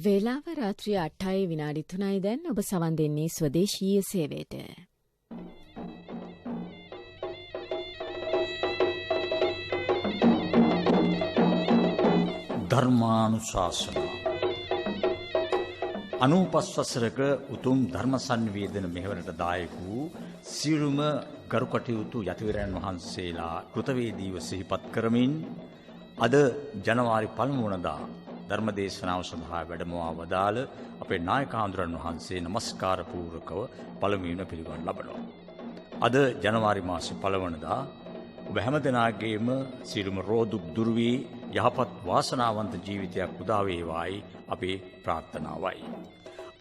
වේලාව රාත්‍රිය 8යි විනාඩි 3යි දැන් ඔබ සවන් දෙන්නේ ස්වදේශීය සේවයට. ධර්මානුශාසනා 95 වසරක උතුම් ධර්ම සංවේදන මෙහෙවරට දායක වූ සියලුම ගරුකටයුතු යතිවරයන් වහන්සේලා කෘතවේදීව සිහිපත් කරමින් අද ජනවාරි 1 වනදා ධර්ම දේශනාව සඳහා වැඩමවා වදාළ අපේ නායක හඳුරන් වහන්සේ නමස්කාර පූර්වකව පළමුවෙන් පිළිගනු ලබනවා. අද ජනවාරි මාසේ 1 වනදා ඔබ හැම දෙනාගේම සියලුම රෝදුක් දුරු වී යහපත් වාසනාවන්ත ජීවිතයක් උදා වේවායි අපේ ප්‍රාර්ථනාවයි.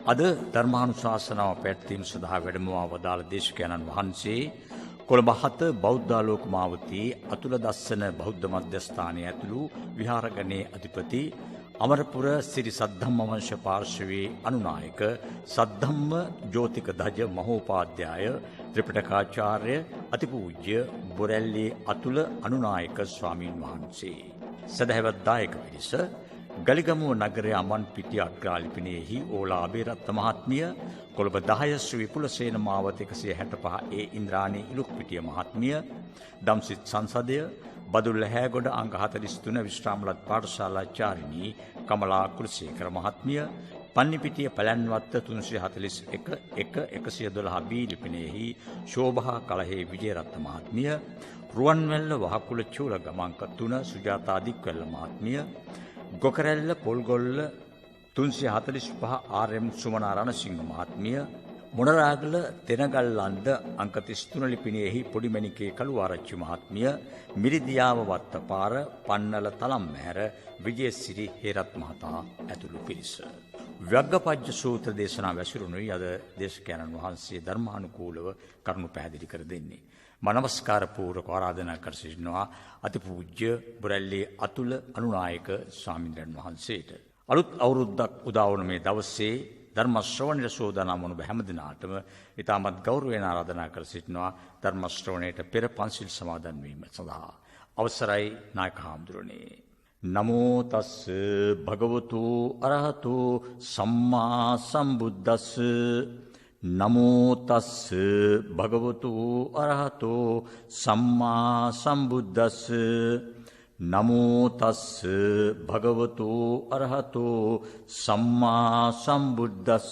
අද ධර්මානුශාසනාව පැවැත්වීම සඳහා වැඩමවා වදාළ දේශකයන්න් වහන්සේ කොළඹ 7 බෞද්ධාලෝක මාවතී අතුල දස්සන බෞද්ධ මධ්‍යස්ථානයේ ඇතුළු විහාරගණයේ අධිපති අමරපුර සිරි සද්ධම්ම වංශ පාර්ශවයේ අනුනායක සද්ධම්ම ජෝතික ධජ මහෝපාධ්‍යාය ත්‍රිපිටකාචාර්ය අතිපූජ්‍ය බොරැල්ලේ අතුල අනුනායක ස්වාමීන් වහන්සේ සදහවත් දායක පිරිස ගලිගමුව නගරයේ අමන්පිටිය අග්‍රාලිපිනයෙහි ඕලා අබේරත්න මහත්මිය කොළඹ 10 ශ්‍රී විපුලසේන මාවත 165 ඒ ඉන්ද්‍රාණී ඉලුක්පිටිය මහත්මිය දම්සිත් සංසදය බදුල්ල හැගොඩ අංග 43 විශ්‍රාමලත් පාඨශාලාචාරිණී කමලා කුලසේකර මහත්මිය පන්නිපිටිය පළන්වත්ත 341 112 බී ලිපිනයෙහි ශෝභා කලහේ විජේරත්න මහත්මිය රුවන්වැල්ල වහකුල චූල ගමංක 3 සුජාතා දික්වැල්ල මහත්මිය ගොකරැල්ල පොල්ගොල්ල 345 ආර්.එම්. සුමනා රණසිංහ මහත්මිය මොනරාගල තෙනගල්ලන්ද අංක 33 ලිපිනයෙහි පොඩිමැණිකේ කළුආරච්චි මහත්මිය මිරිදියාව වත්තපාර පන්නල තලම්මැහැර විජේසිරි හේරත් මහතා ඇතුළු පිරිස වග්ගපජ්ජ සූත්‍ර දේශනා වැසිරුණුයි අද දේශකයන්න් වහන්සේ ධර්මානුකූලව කරුණු පැහැදිලි කර දෙන්නේ. නමස්කාර පූර්වක ආරාධනා කර සිටිනවා අතිපූජ්‍ය බොරැල්ලේ අතුල අනුනායක ස්වාමීන් වහන්සේට. අලුත් අවුරුද්දක් උදා වන මේ දවසේ ධර්ම ශ්‍රවණයට සෝදානම් වන හැම දිනාටම ඊටමත් ගෞරවයෙන් ආරාධනා කර සිටිනවා ධර්ම ශ්‍රවණයට පෙර පන්සිල් සමාදන් වීම සඳහා. අවසරයි නායක හාමුදුරනේ. නමෝ තස් භගවතු අරහතු සම්මා සම්බුද්දස්ස නමෝ තස් භගවතු අරහතෝ සම්මා සම්බුද්දස්ස නමෝ තස් භගවතු අරහතෝ සම්මා සම්බුද්දස්ස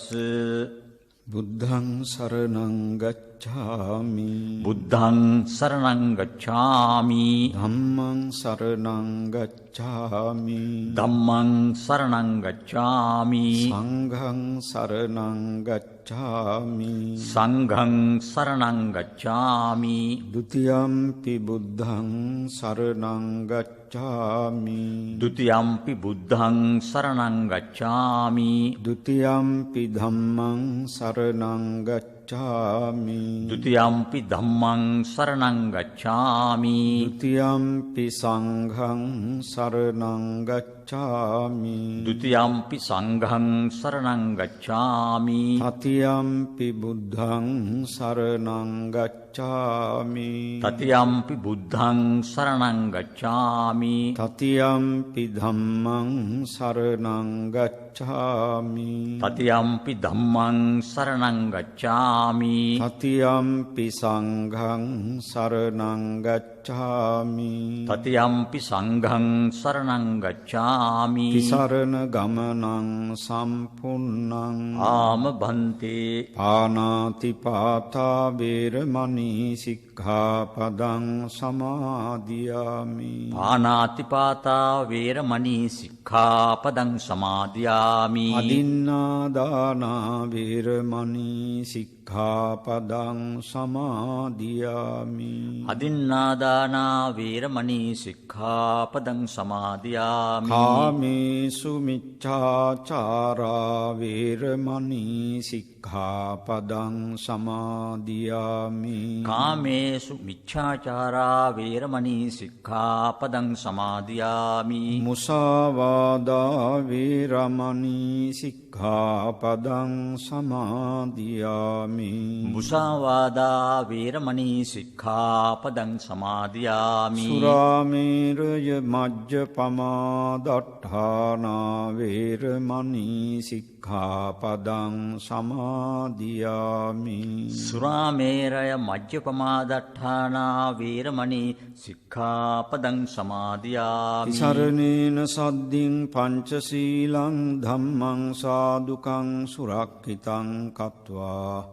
බුද්ධං සරණං ගච්ඡාමි බුද්ධං සරණං ගච්ඡාමි ධම්මං සරණං ගච්ඡාමි ධම්මං සරණං ගච්ඡාමි සංඝං සරණං ගච්ඡාමි සංඝං සරණං ගච්ඡාමි ဒ ුතියම්පි බුද්ධං සරණං ගච්ඡාමි ဒ ුතියම්පි බුද්ධං සරණං ගච්ඡාමි ဒ ුතියම්පි ධම්මං සරණං ගච්ඡාමි ဒ ුතියම්පි ධම්මං සරණං ගච්ඡාමි ဒ ුතියම්පි සංඝං සරණං ගච්ඡාමි ဒ ුතියම්පි සංඝං සරණං ගච්ඡාමි තතියම්පි බුද්ධං සරණං ගච්ඡාමි තතියම්පි බුද්ධං සරණං ගච්ඡාමි තතියම්පි ධම්මං සරණං ගච්ඡාමි තතියම්පි ධම්මං සරණං ගච්ඡාමි තතියම්පි සංඝං සරණං ගච්ඡාමි තතියම්පි සංඝං සරණං ගච්ඡාමි තිසරණ ගමනං සම්පුන්නං ආම බන්තේ පානාති පාතා වේරමණී සික්ඛාපදං සමාදියාමි පානාතිපාතා වේරමණී සික්ඛාපදං සමාදියාමි අදින්නාදානා වේරමණී සික්ඛාපදං සමාදියාමි අදින්නාදානා වේරමණී සික්ඛාපදං සමාදියාමි කාමේසු මිච්ඡාචාරා වේරමණී සික්ඛාපදං සමාදියාමි කාමේසු මිච්ඡාචාරා වේරමණී සික්ඛාපදං සමාදියාමි. මුසාවාදා වේරමණී සික්ඛාපදං සමාදියාමි. මුසාවාදා වේරමණී සික්ඛාපදං සමාදියාමි. සුරාමේරය මජ්ජපමා දට්ඨානා වේරමණී සික්ඛාපදං සමාදියාමි. සුරාමේරය මජ්ජපමාදට්ඨානා වේරමණී සික්ඛාපදං සමාදියාමි. සරණේන සද්දින් පංචශීලං ධම්මං සාදුකං සුරක්ඛිතං කତ୍වා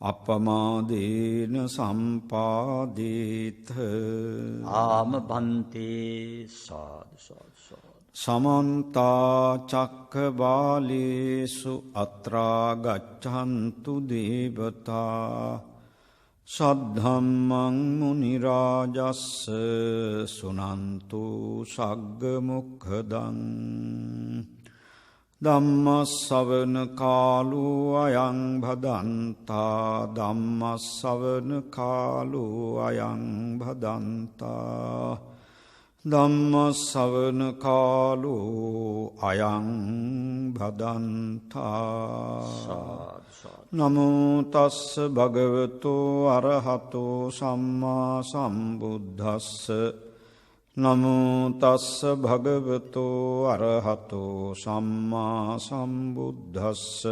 අපමාදේන සම්පාදේත. ආම බන්තේ සාදු සාදු සාදු. සමන්ත චක්ඛවාලේසු අත්‍රා ගච්ඡන්තු දේවතා සද්ධම්මං මුනි රාජස්ස සුනන්තු සග්ග මොක්ඛදං. ධම්මස්සවන කාලෝ අයං භදන්තා ධම්මස්සවන කාලෝ අයං භදන්තා ධම්මස්සවන කාලෝ අයං භදන්තා. නමෝ තස්ස භගවතෝ අරහතෝ සම්මා සම්බුද්දස්ස. නමෝ තස්ස භගවතෝ අරහතෝ සම්මා සම්බුද්දස්ස.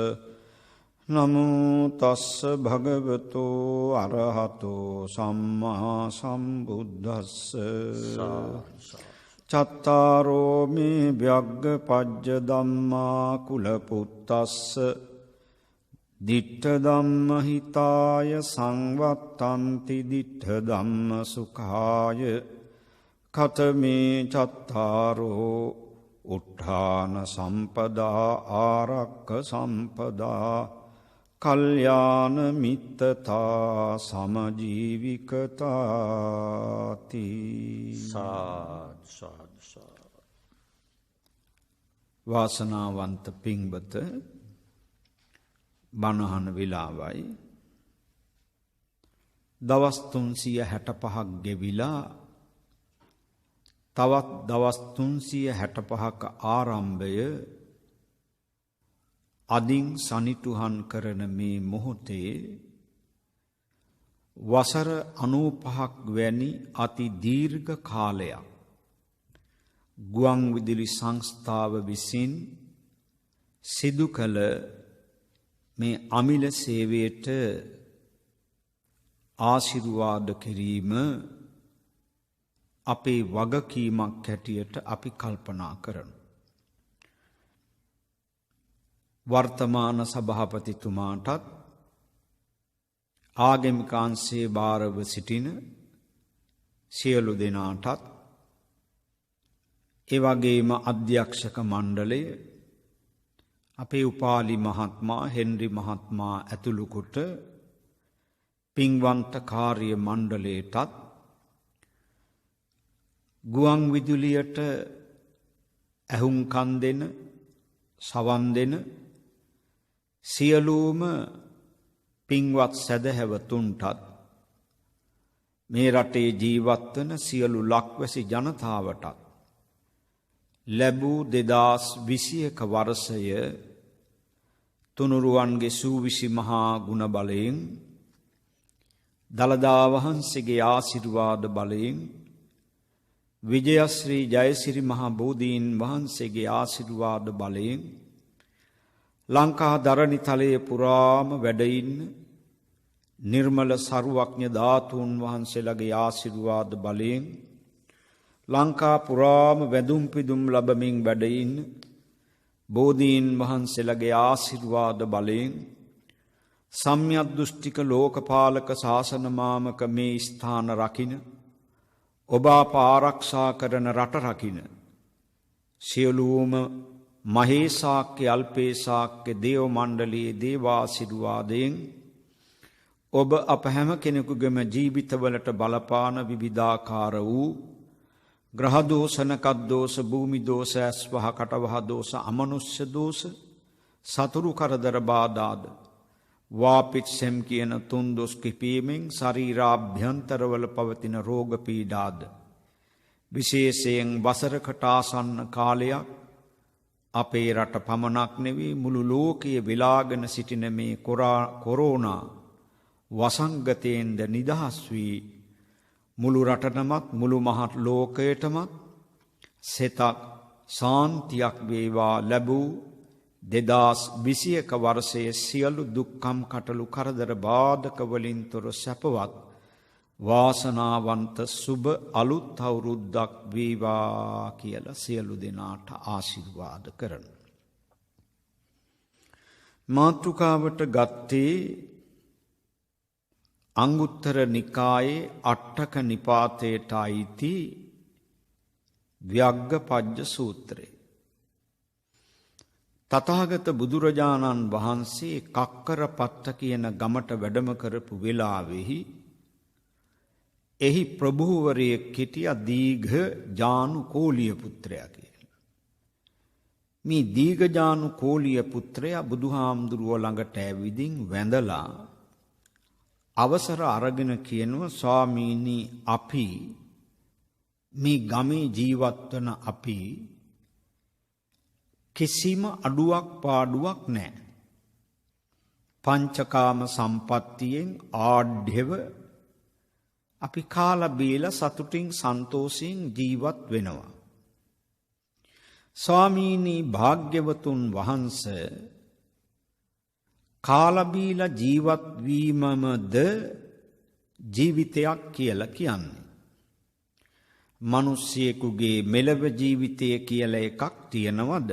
නමෝ තස්ස භගවතෝ අරහතෝ සම්මා සම්බුද්දස්ස. චත්තාරෝ මේ ව්‍යග්ගපජ්ජ ධම්මා කුලපුත්තස්ස දිට්ඨ ධම්ම හිතාය සංවත්තන්ති දිට්ඨ ධම්ම සුඛාය කතමේ චත්තාරෝ උට්ඨාන සම්පදා ආරක්ඛ සම්පදා කල්යාණ මිත්තතා සමජීවිකතාති. සාදු සාදු සාදු. වාසනාවන්ත පින්බත බණහන වෙලාවයි. දවස් 365ක් ගෙවිලා තවත් දවස් 365ක ආරම්භය අදින් සනිටුහන් කරන මේ මොහොතේ වසර 95ක් වැනි අති දීර්ඝ කාලයක් ගුවන් විදුලි සංස්ථාව විසින් සිදු කළ මේ අමිල සේවයට ආශිර්වාද කිරීම අපේ වගකීමක් හැටියට අපි කල්පනා කරමු. වර්තමාන සභාපතිතුමාටත් ආගමික අංශයේ භාරව සිටින සියලු දෙනාටත් ඒ වගේම අධ්‍යක්ෂක මණ්ඩලය අපේ උපාලි මහත්මයා හෙන්රි මහත්මයා ඇතුළු කොට පින්වන්ත කාර්ය මණ්ඩලයටත් ගුවන් විදුලියට ඇහුම්කන් දෙන සවන් දෙන සියලුම පින්වත් සැදැහැවතුන්ටත් මේ රටේ ජීවත් වන සියලු ලක්වැසි ජනතාවටත් ලැබූ 2021 වර්ෂය තුනුරුවන්ගේ සූවිසි මහා ගුණ බලයෙන් දළදා වහන්සේගේ ආශිර්වාද බලයෙන් විජයශ්‍රී ජයසිරි මහා බෝධීන් වහන්සේගේ ආශිර්වාද බලයෙන් ලංකා දරණි තලයේ පුරාම වැඩ ඉන්න නිර්මල සරුවඥ ධාතුන් වහන්සේලාගේ ආශිර්වාද බලයෙන් ලංකා පුරාම වැඳුම් පිදුම් ලැබමින් වැඩ ඉන්න බෝධීන් වහන්සේලාගේ ආශිර්වාද බලයෙන් සම්‍යක් දෘෂ්ටික ලෝකපාලක ශාසන මාමක මේ ස්ථාන රකින්න ඔබ අප ආරක්ෂා කරන රට රකින්න සියලුම මහේසාක්‍ය අල්පේසාක්‍ය දේව මණ්ඩලයේ දේවාශිර්වාදයෙන් ඔබ අප හැම කෙනෙකුගේම ජීවිතවලට බලපාන විවිධාකාර වූ ග්‍රහ දෝෂ නකත් දෝෂ භූමි දෝෂ ඇස්වහ කටවහ දෝෂ අමනුෂ්‍ය දෝෂ සතුරු කරදර බාධාද වාපිත්සෙම් කියන තුන්දොස් කිපීමෙන් ශරීරාභ්‍යන්තරවල පවතින රෝග පීඩාද විශේෂයෙන් වසරකට ආසන්න කාලයක් අපේ රට පමණක් නෙවෙයි මුළු ලෝකයේ වෙලාගෙන සිටින මේ කොරෝනා වසංගතයෙන්ද නිදහස් වී මුළු රටටමත් මුළු මහත් ලෝකයටමත් සෙතක් සාන්තියක් වේවා ලැබූ 2021 වර්ෂයේ සියලු දුක්ඛම් කටළු කරදර බාධක වලින් තොර සැපවත් වාසනාවන්ත සුබ අලුත් අවුරුද්දක් වේවා කියලා සියලු දෙනාට ආශිර්වාද කරන. මාතෘකාවට ගත්තේ අංගුත්තර නිකායේ අට්ඨක නිපාතයට අයිති ව්‍යග්ගපජ්ජ සූත්‍රය. තථාගත බුදුරජාණන් වහන්සේ කක්කරපත්ත කියන ගමට වැඩම කරපු වෙලාවෙහි එහි ප්‍රභූවරයෙක් හිටියා දීඝ ජානු කෝලිය පුත්‍රයා කියලා. මේ දීඝ ජානු කෝලිය පුත්‍රයා බුදුහාමුදුරුවෝ ළඟට ඇවිදින් වැඳලා අවසර අරගෙන කියනවා ස්වාමීනි අපි මේ ගමේ ජීවත් වන අපි කිසිම අඩුවක් පාඩුවක් නැහැ. පංචකාම සම්පත්තියෙන් ආඩ්‍යව අපි කාලා බීලා සතුටින් සන්තෝෂයෙන් ජීවත් වෙනවා. ස්වාමීනි භාග්‍යවතුන් වහන්සේ කාලා බීලා ජීවත් වීමමද ජීවිතයක් කියලා කියන්නේ. මිනිස්සෙකුගේ මෙලව ජීවිතය කියලා එකක් තියනවද?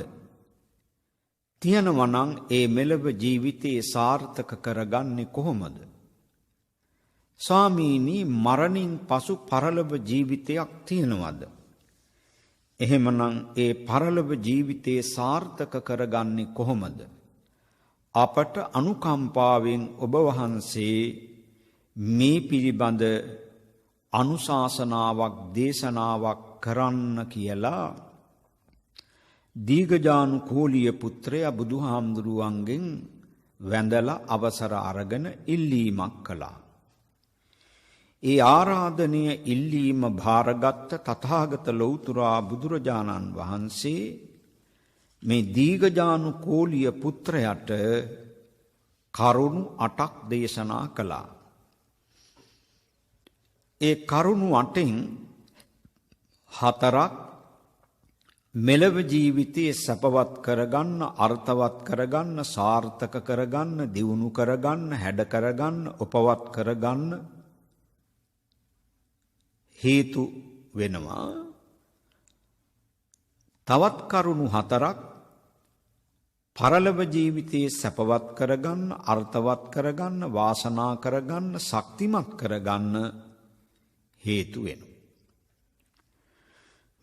තියනවා නම් ඒ මෙලව ජීවිතේ සාර්ථක කරගන්නේ කොහොමද? ස්වාමීනි මරණින් පසු පරලොව ජීවිතයක් තියනවද? එහෙමනම් ඒ පරලොව ජීවිතේ සාර්ථක කරගන්නේ කොහොමද? අපට අනුකම්පාවෙන් ඔබ වහන්සේ මේ පිළිබඳ අනුශාසනාවක් දේශනාවක් කරන්න කියලා දීඝජානු කෝලිය පුත්‍රයා බුදුහාමුදුරුවන්ගෙන් වැඳලා අවසර අරගෙන ඉල්ලීමක් කළා. ඒ ආරාධනය ඉල්ලීම භාරගත් තථාගත ලෞතුරා බුදුරජාණන් වහන්සේ මේ දීඝජානු කෝලිය පුත්‍රයාට කරුණු 8ක් දේශනා කළා. ඒ කරුණු 8න් 4ක් මෙලව ජීවිතයේ සපවත් කරගන්න, අර්ථවත් කරගන්න, සාර්ථක කරගන්න, දියුණු කරගන්න, හැඩ කරගන්න, උපවත් කරගන්න හේතු වෙනවා. තවත් කරුණු 4ක් පරලොව ජීවිතයේ සපවත් කරගන්න, අර්ථවත් කරගන්න, වාසනා කරගන්න, ශක්තිමත් කරගන්න හේතු වෙනවා.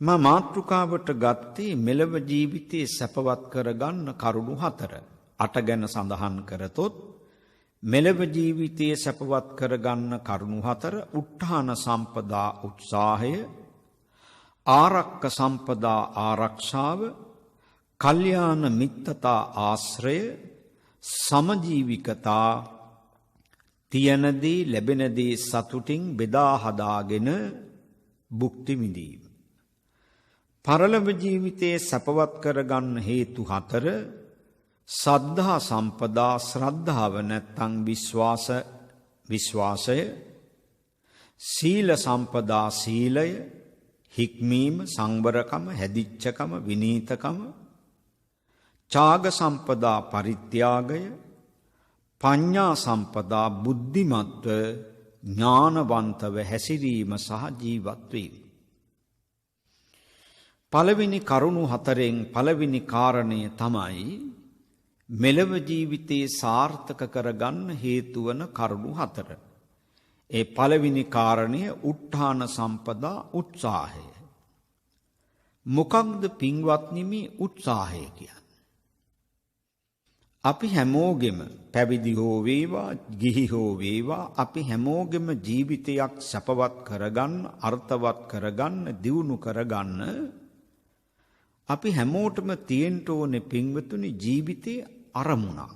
මාතෘකාවට ගත්තේ මෙලව ජීවිතයේ සැපවත් කරගන්න කරුණු 4. 8 ගැන සඳහන් කරතොත් මෙලව ජීවිතයේ සැපවත් කරගන්න කරුණු 4 උත්ථාන සම්පදා උත්සාහය, ආරක්ක සම්පදා ආරක්ෂාව, කල්යාණ මිත්තතා ආශ්‍රය, සමජීවිකතා, තියනදී ලැබෙනදී සතුටින් බෙදා හදාගෙන භුක්ති විඳීම. පරලොව ජීවිතයේ සැපවත් කරගන්න හේතු 4 සද්ධා සම්පදා ශ්‍රද්ධාව නැත්නම් විශ්වාසය, සීල සම්පදා සීලය, හික්මීම, සංවරකම, හැදිච්චකම, විනීතකම, ඡාග සම්පදා පරිත්‍යාගය, පඤ්ඤා සම්පදා බුද්ධිමත්ව ඥානවන්තව හැසිරීම සහ ජීවත් වීම. පළවෙනි කරුණු 4න් පළවෙනි කාරණය තමයි මෙලව ජීවිතේ සාර්ථක කරගන්න හේතු වන කරුණු 4. ඒ පළවෙනි කාරණය උත්ථාන සම්පදා උත්සාහය. මොකක්ද පින්වත්නි මේ උත්සාහය කියන්නේ? අපි හැමෝගෙම පැවිදි හෝ වේවා, ගිහි හෝ වේවා, අපි හැමෝගෙම ජීවිතයක් සපවත් කරගන්න, අර්ථවත් කරගන්න, දියුණු කරගන්න අපි හැමෝටම තියෙන්න ඕනේ පින්වතුනි ජීවිතයේ අරමුණක්.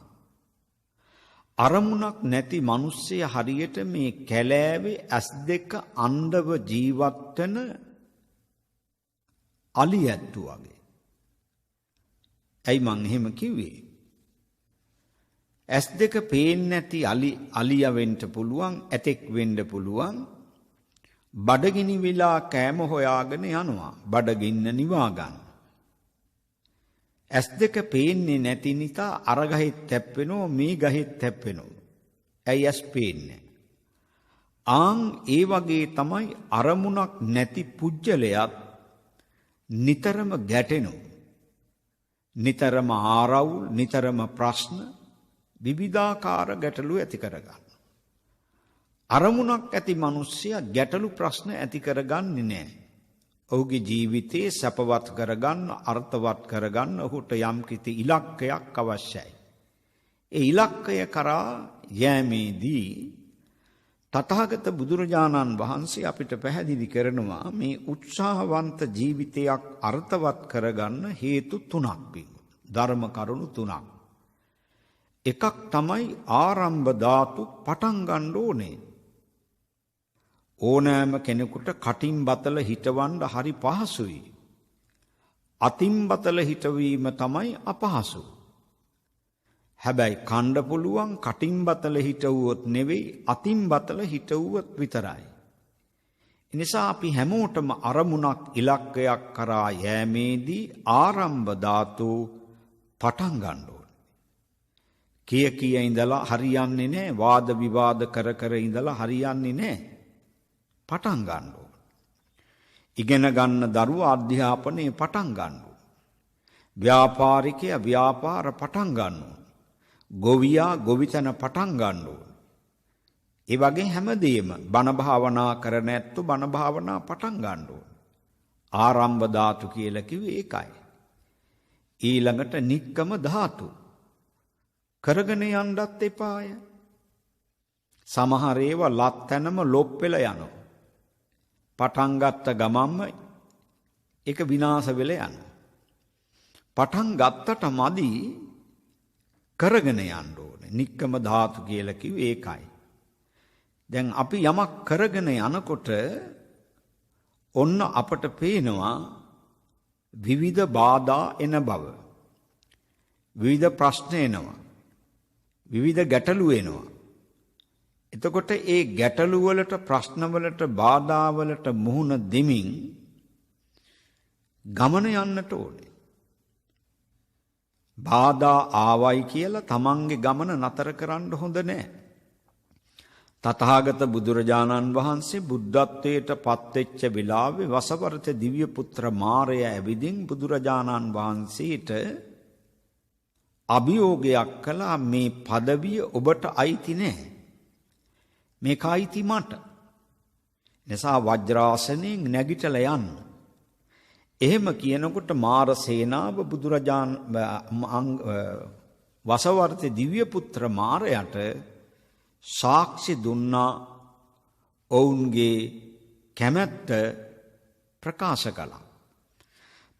අරමුණක් නැති මිනිස්සය හරියට මේ කැලෑවේ ඇස් දෙක අන්ධව ජීවත් වෙන අලි ඇත්තු වගේ. ඇයි මං එහෙම කිව්වේ? ඇස් දෙක පේන්නේ නැති අලියා වෙන්න පුළුවන්, ඇතෙක් වෙන්න පුළුවන්. බඩගිනි වෙලා කෑම හොයාගෙන යනවා. බඩගින්න නිවා ගන්න. ඇස් දෙක පේන්නේ නැති නිසා අර ගහෙත් තැප්පෙනවා, මේ ගහෙත් තැප්පෙනවා. ඇයි ඇස් පේන්නේ? ඒ වගේ තමයි අරමුණක් නැති පුජ්‍යලයක් නිතරම ගැටෙනවා. නිතරම ආරවුල්, නිතරම ප්‍රශ්න, විවිධාකාර ගැටලු ඇති කරගන්න. අරමුණක් ඇති මිනිස්සයා ගැටලු ප්‍රශ්න ඇති කරගන්නේ නැහැ. ඔහුගේ ජීවිතේ සැපවත් කරගන්න, අර්ථවත් කරගන්න ඔහුට යම්කිසි ඉලක්කයක් අවශ්‍යයි. ඒ ඉලක්කය කරා යෑමේදී තථාගත බුදුරජාණන් වහන්සේ අපිට පැහැදිලි කරනවා මේ උත්සාහවන්ත ජීවිතයක් අර්ථවත් කරගන්න හේතු තුනක් පිළිගන්න. ධර්ම කරුණු තුනක්. එකක් තමයි ආරම්භ ධාතු පටන් ගන්න ඕනේ. ඕනෑම කෙනෙකුට කටින් බතල හිටවන්න හරි පහසුයි. අතින් බතල හිටවීම තමයි අපහසු. හැබැයි කණ්ඩ පුළුවන් කටින් බතල හිටවුවොත් නෙවෙයි, අතින් බතල හිටවුවොත් විතරයි. එනිසා අපි හැමෝටම අරමුණක් ඉලක්කයක් කරා යෑමේදී ආරම්භ ධාතු පටන් ගන්න ඕනේ. කිය ඉඳලා හරියන්නේ නැහැ, වාද විවාද කර ඉඳලා හරියන්නේ නැහැ. පටන් ගන්න ඕන. ඉගෙන ගන්න දරුවා අධ්‍යාපනයේ පටන් ගන්න ඕන. ව්‍යාපාරිකයා ව්‍යාපාර පටන් ගන්න ඕන. ගොවියා ගොවිතැන පටන් ගන්න ඕන. ඒ වගේ හැමදේම බණ භාවනා කරන ඇත්තෝ බණ භාවනා පටන් ගන්න ඕන. ආරම්භ ධාතු කියලා කිව්වේ ඒකයි. ඊළඟට නික්කම ධාතු කරගෙන යන්නත් එපාය. සමහර ඒවා ලත්තැනම ලොප් වෙලා යනවා. පටන් ගත්ත ගමන්ම ඒක විනාශ වෙලා යනවා. පටන් ගත්තට මදි, කරගෙන යන්න ඕනේ. නික්කම ධාතු කියලා කිව්වේ ඒකයි. දැන් අපි යමක් කරගෙන යනකොට ඔන්න අපට පේනවා විවිධ බාධා එන බව. විවිධ ප්‍රශ්න එනවා. විවිධ ගැටලු එනවා. එතකොට ඒ ගැටලු වලට, ප්‍රශ්න වලට, බාධා වලට මුහුණ දෙමින් ගමන යන්නට ඕනේ. බාධා ආවයි කියලා තමන්ගේ ගමන නතර කරන්න හොඳ නැහැ. තථාගත බුදුරජාණන් වහන්සේ බුද්ධත්වයට පත්වෙච්ච වෙලාවේ වසවර්ත දිව්‍ය පුත්‍ර මාරයා ඇවිදින් බුදුරජාණන් වහන්සේට අභියෝගයක් කළා, මේ পদවිය ඔබට අයිති නැහැ. මේක අයිති මට. නිසා වජ්‍රාසනයෙන් නැගිටලා යන්න. එහෙම කියනකොට මාර සේනාව වසවර්ත දිව්‍ය පුත්‍ර මාරයට සාක්ෂි දුන්නා, ඔවුන්ගේ කැමැත්ත ප්‍රකාශ කළා.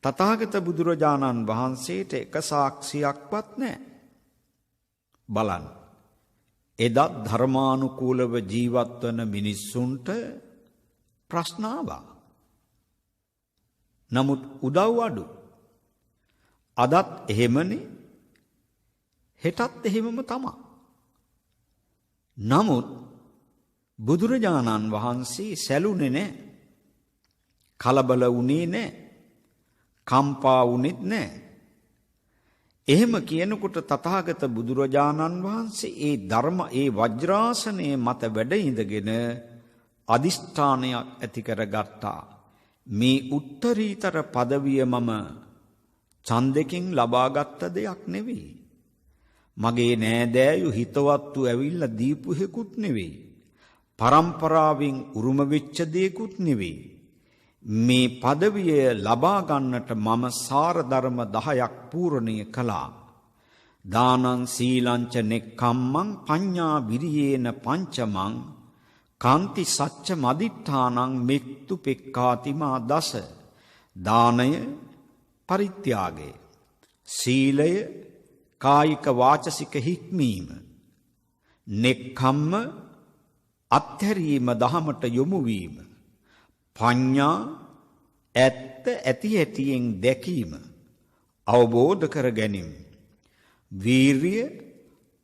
තථාගත බුදුරජාණන් වහන්සේට එක සාක්ෂියක්වත් නැහැ. බලන්න. එදත් ධර්මානුකූලව ජීවත් වන මිනිස්සුන්ට ප්‍රශ්න ආවා. නමුත් උදව් අඩු. අදත් එහෙමනේ, හෙටත් එහෙමම තමයි. නමුත් බුදුරජාණන් වහන්සේ සැලුනේ නැහැ. කලබල වුණේ නැහැ. කම්පා වුණෙත් නැහැ. එහෙම කියනකොට තථාගත බුදුරජාණන් වහන්සේ ඒ ධර්ම, ඒ වජ්‍රාසනයේ මත වැඩ ඉඳගෙන අදිෂ්ඨානයක් ඇති කරගත්තා. මේ උත්තරීතර পদවිය මම ඡන්දකින් ලබාගත් දෙයක් නෙවෙයි. මගේ නෑදෑයු හිතවත්තු ඇවිල්ලා දීපු හේකුත් නෙවෙයි. පරම්පරාවෙන් උරුම වෙච්ච දෙයක්ුත් නෙවෙයි. මේ পদවිය ලබා ගන්නට මම සාර ධර්ම 10ක් පූර්ණණය කළා. දානං සීලංච නෙක්ඛම්මං පඤ්ඤා විරියේන පංචමං කාන්ති සච්ච මදිඨානං මෙක්තු පෙක්ඛාතිමා දස. දානය, පරිත්‍යාගය, සීලය, කායික වාචසික හික්මීම, නෙක්ඛම්ම අත්හැරීම දහමට යොමු වීම, පඤ්ඤා ඇත්ත ඇති ඇතියෙන් දැකීම, අවබෝධ කර ගැනීම, වීරිය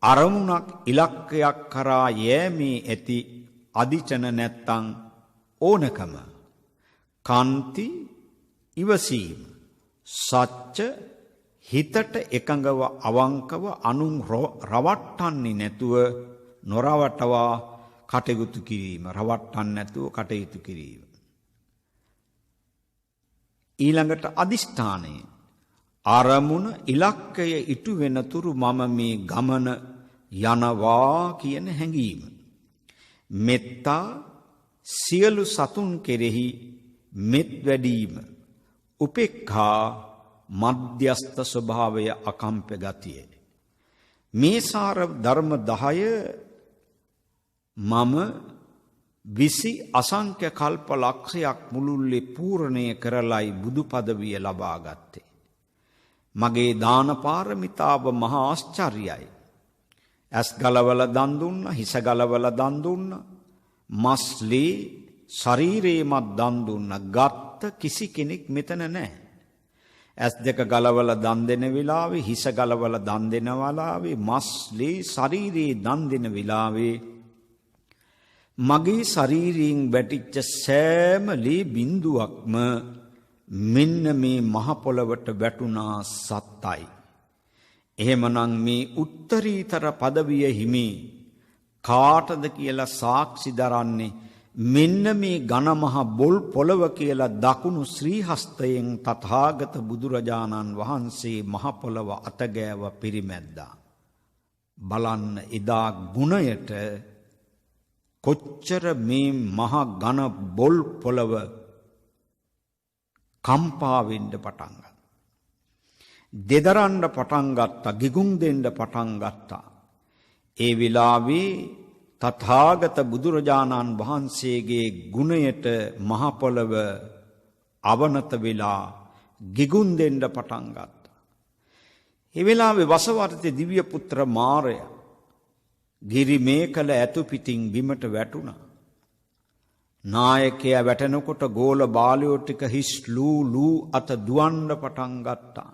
අරමුණක් ඉලක්කයක් කරා යෑමේ ඇති අදිචන නැත්තං ඕනකම, කාන්ති ඉවසීම, සත්‍ය හිතට එකඟව අවංකව අනුන් රවට්ටන්නේ නැතුව නොරවටවා කටයුතු කිරීම, රවට්ටන්නේ නැතුව කටයුතු කිරීම. ඊළඟට අදිෂ්ඨානය, අරමුණ ඉලක්කය ඉටු වෙනතුරු මම මේ ගමන යනවා කියන හැඟීම. මෙත්තා සියලු සතුන් කෙරෙහි මෙත් වැඩීම, උපේක්ඛා මධ්‍යස්ථ ස්වභාවය, අකම්ප ගතිය. මේ සාර ධර්ම 10 මම 20 අසංඛ්‍ය කල්ප ලක්ෂයක් මුළුල්ලේ පූර්ණය කරලයි බුදු පදවිය ලබා ගත්තේ. මගේ දාන පාරමිතාව මහා ආශ්චර්යයි. ඇස් ගලවල දන් දුන්නා, හිස ගලවල දන් දුන්නා, මස්ලී ශරීරේමත් දන් දුන්නා. ගත්ත කිසි කෙනෙක් මෙතන නැහැ. ඇස් දෙක ගලවල දන් දෙන වෙලාවේ, හිස ගලවල දන් දෙන වෙලාවේ, මස්ලී ශරීරේ දන් දෙන වෙලාවේ මගේ ශරීරයෙන් වැටිච්ච සෑම ලී බිඳුවක්ම මෙන්න මේ මහ පොළවට වැටුණා සත්තයි. එහෙමනම් මේ උත්තරීතර පදවිය හිමි කාටද කියලා සාක්ෂි දරන්නේ මෙන්න මේ ඝනමහ බොල් පොළව කියලා දකුණු ශ්‍රී හස්තයෙන් තථාගත බුදුරජාණන් වහන්සේ මහ පොළව අතගෑව පිරිමැද්දා. බලන්න එදා ගුණයට කොච්චර මේ මහ ඝන බොල් පොළව කම්පා වෙන්න පටන් ගත්තා. දෙදරන්න පටන් ගත්තා, ගිගුම් දෙන්න පටන් ගත්තා. ඒ විලාවේ තථාගත බුදුරජාණන් වහන්සේගේ ගුණයට මහ පොළව අවනත වෙලා ගිගුම් දෙන්න පටන් ගත්තා. ඒ වෙලාවේ වසවර්ති දිව්‍ය පුත්‍ර මාරයා ගිරි මේකල ඇතු පිටින් බිමට වැටුණා. නායකයා වැටෙනකොට ගෝල බාලයෝ ටික හිස් ලූ අත දුවන්න පටන් ගත්තා.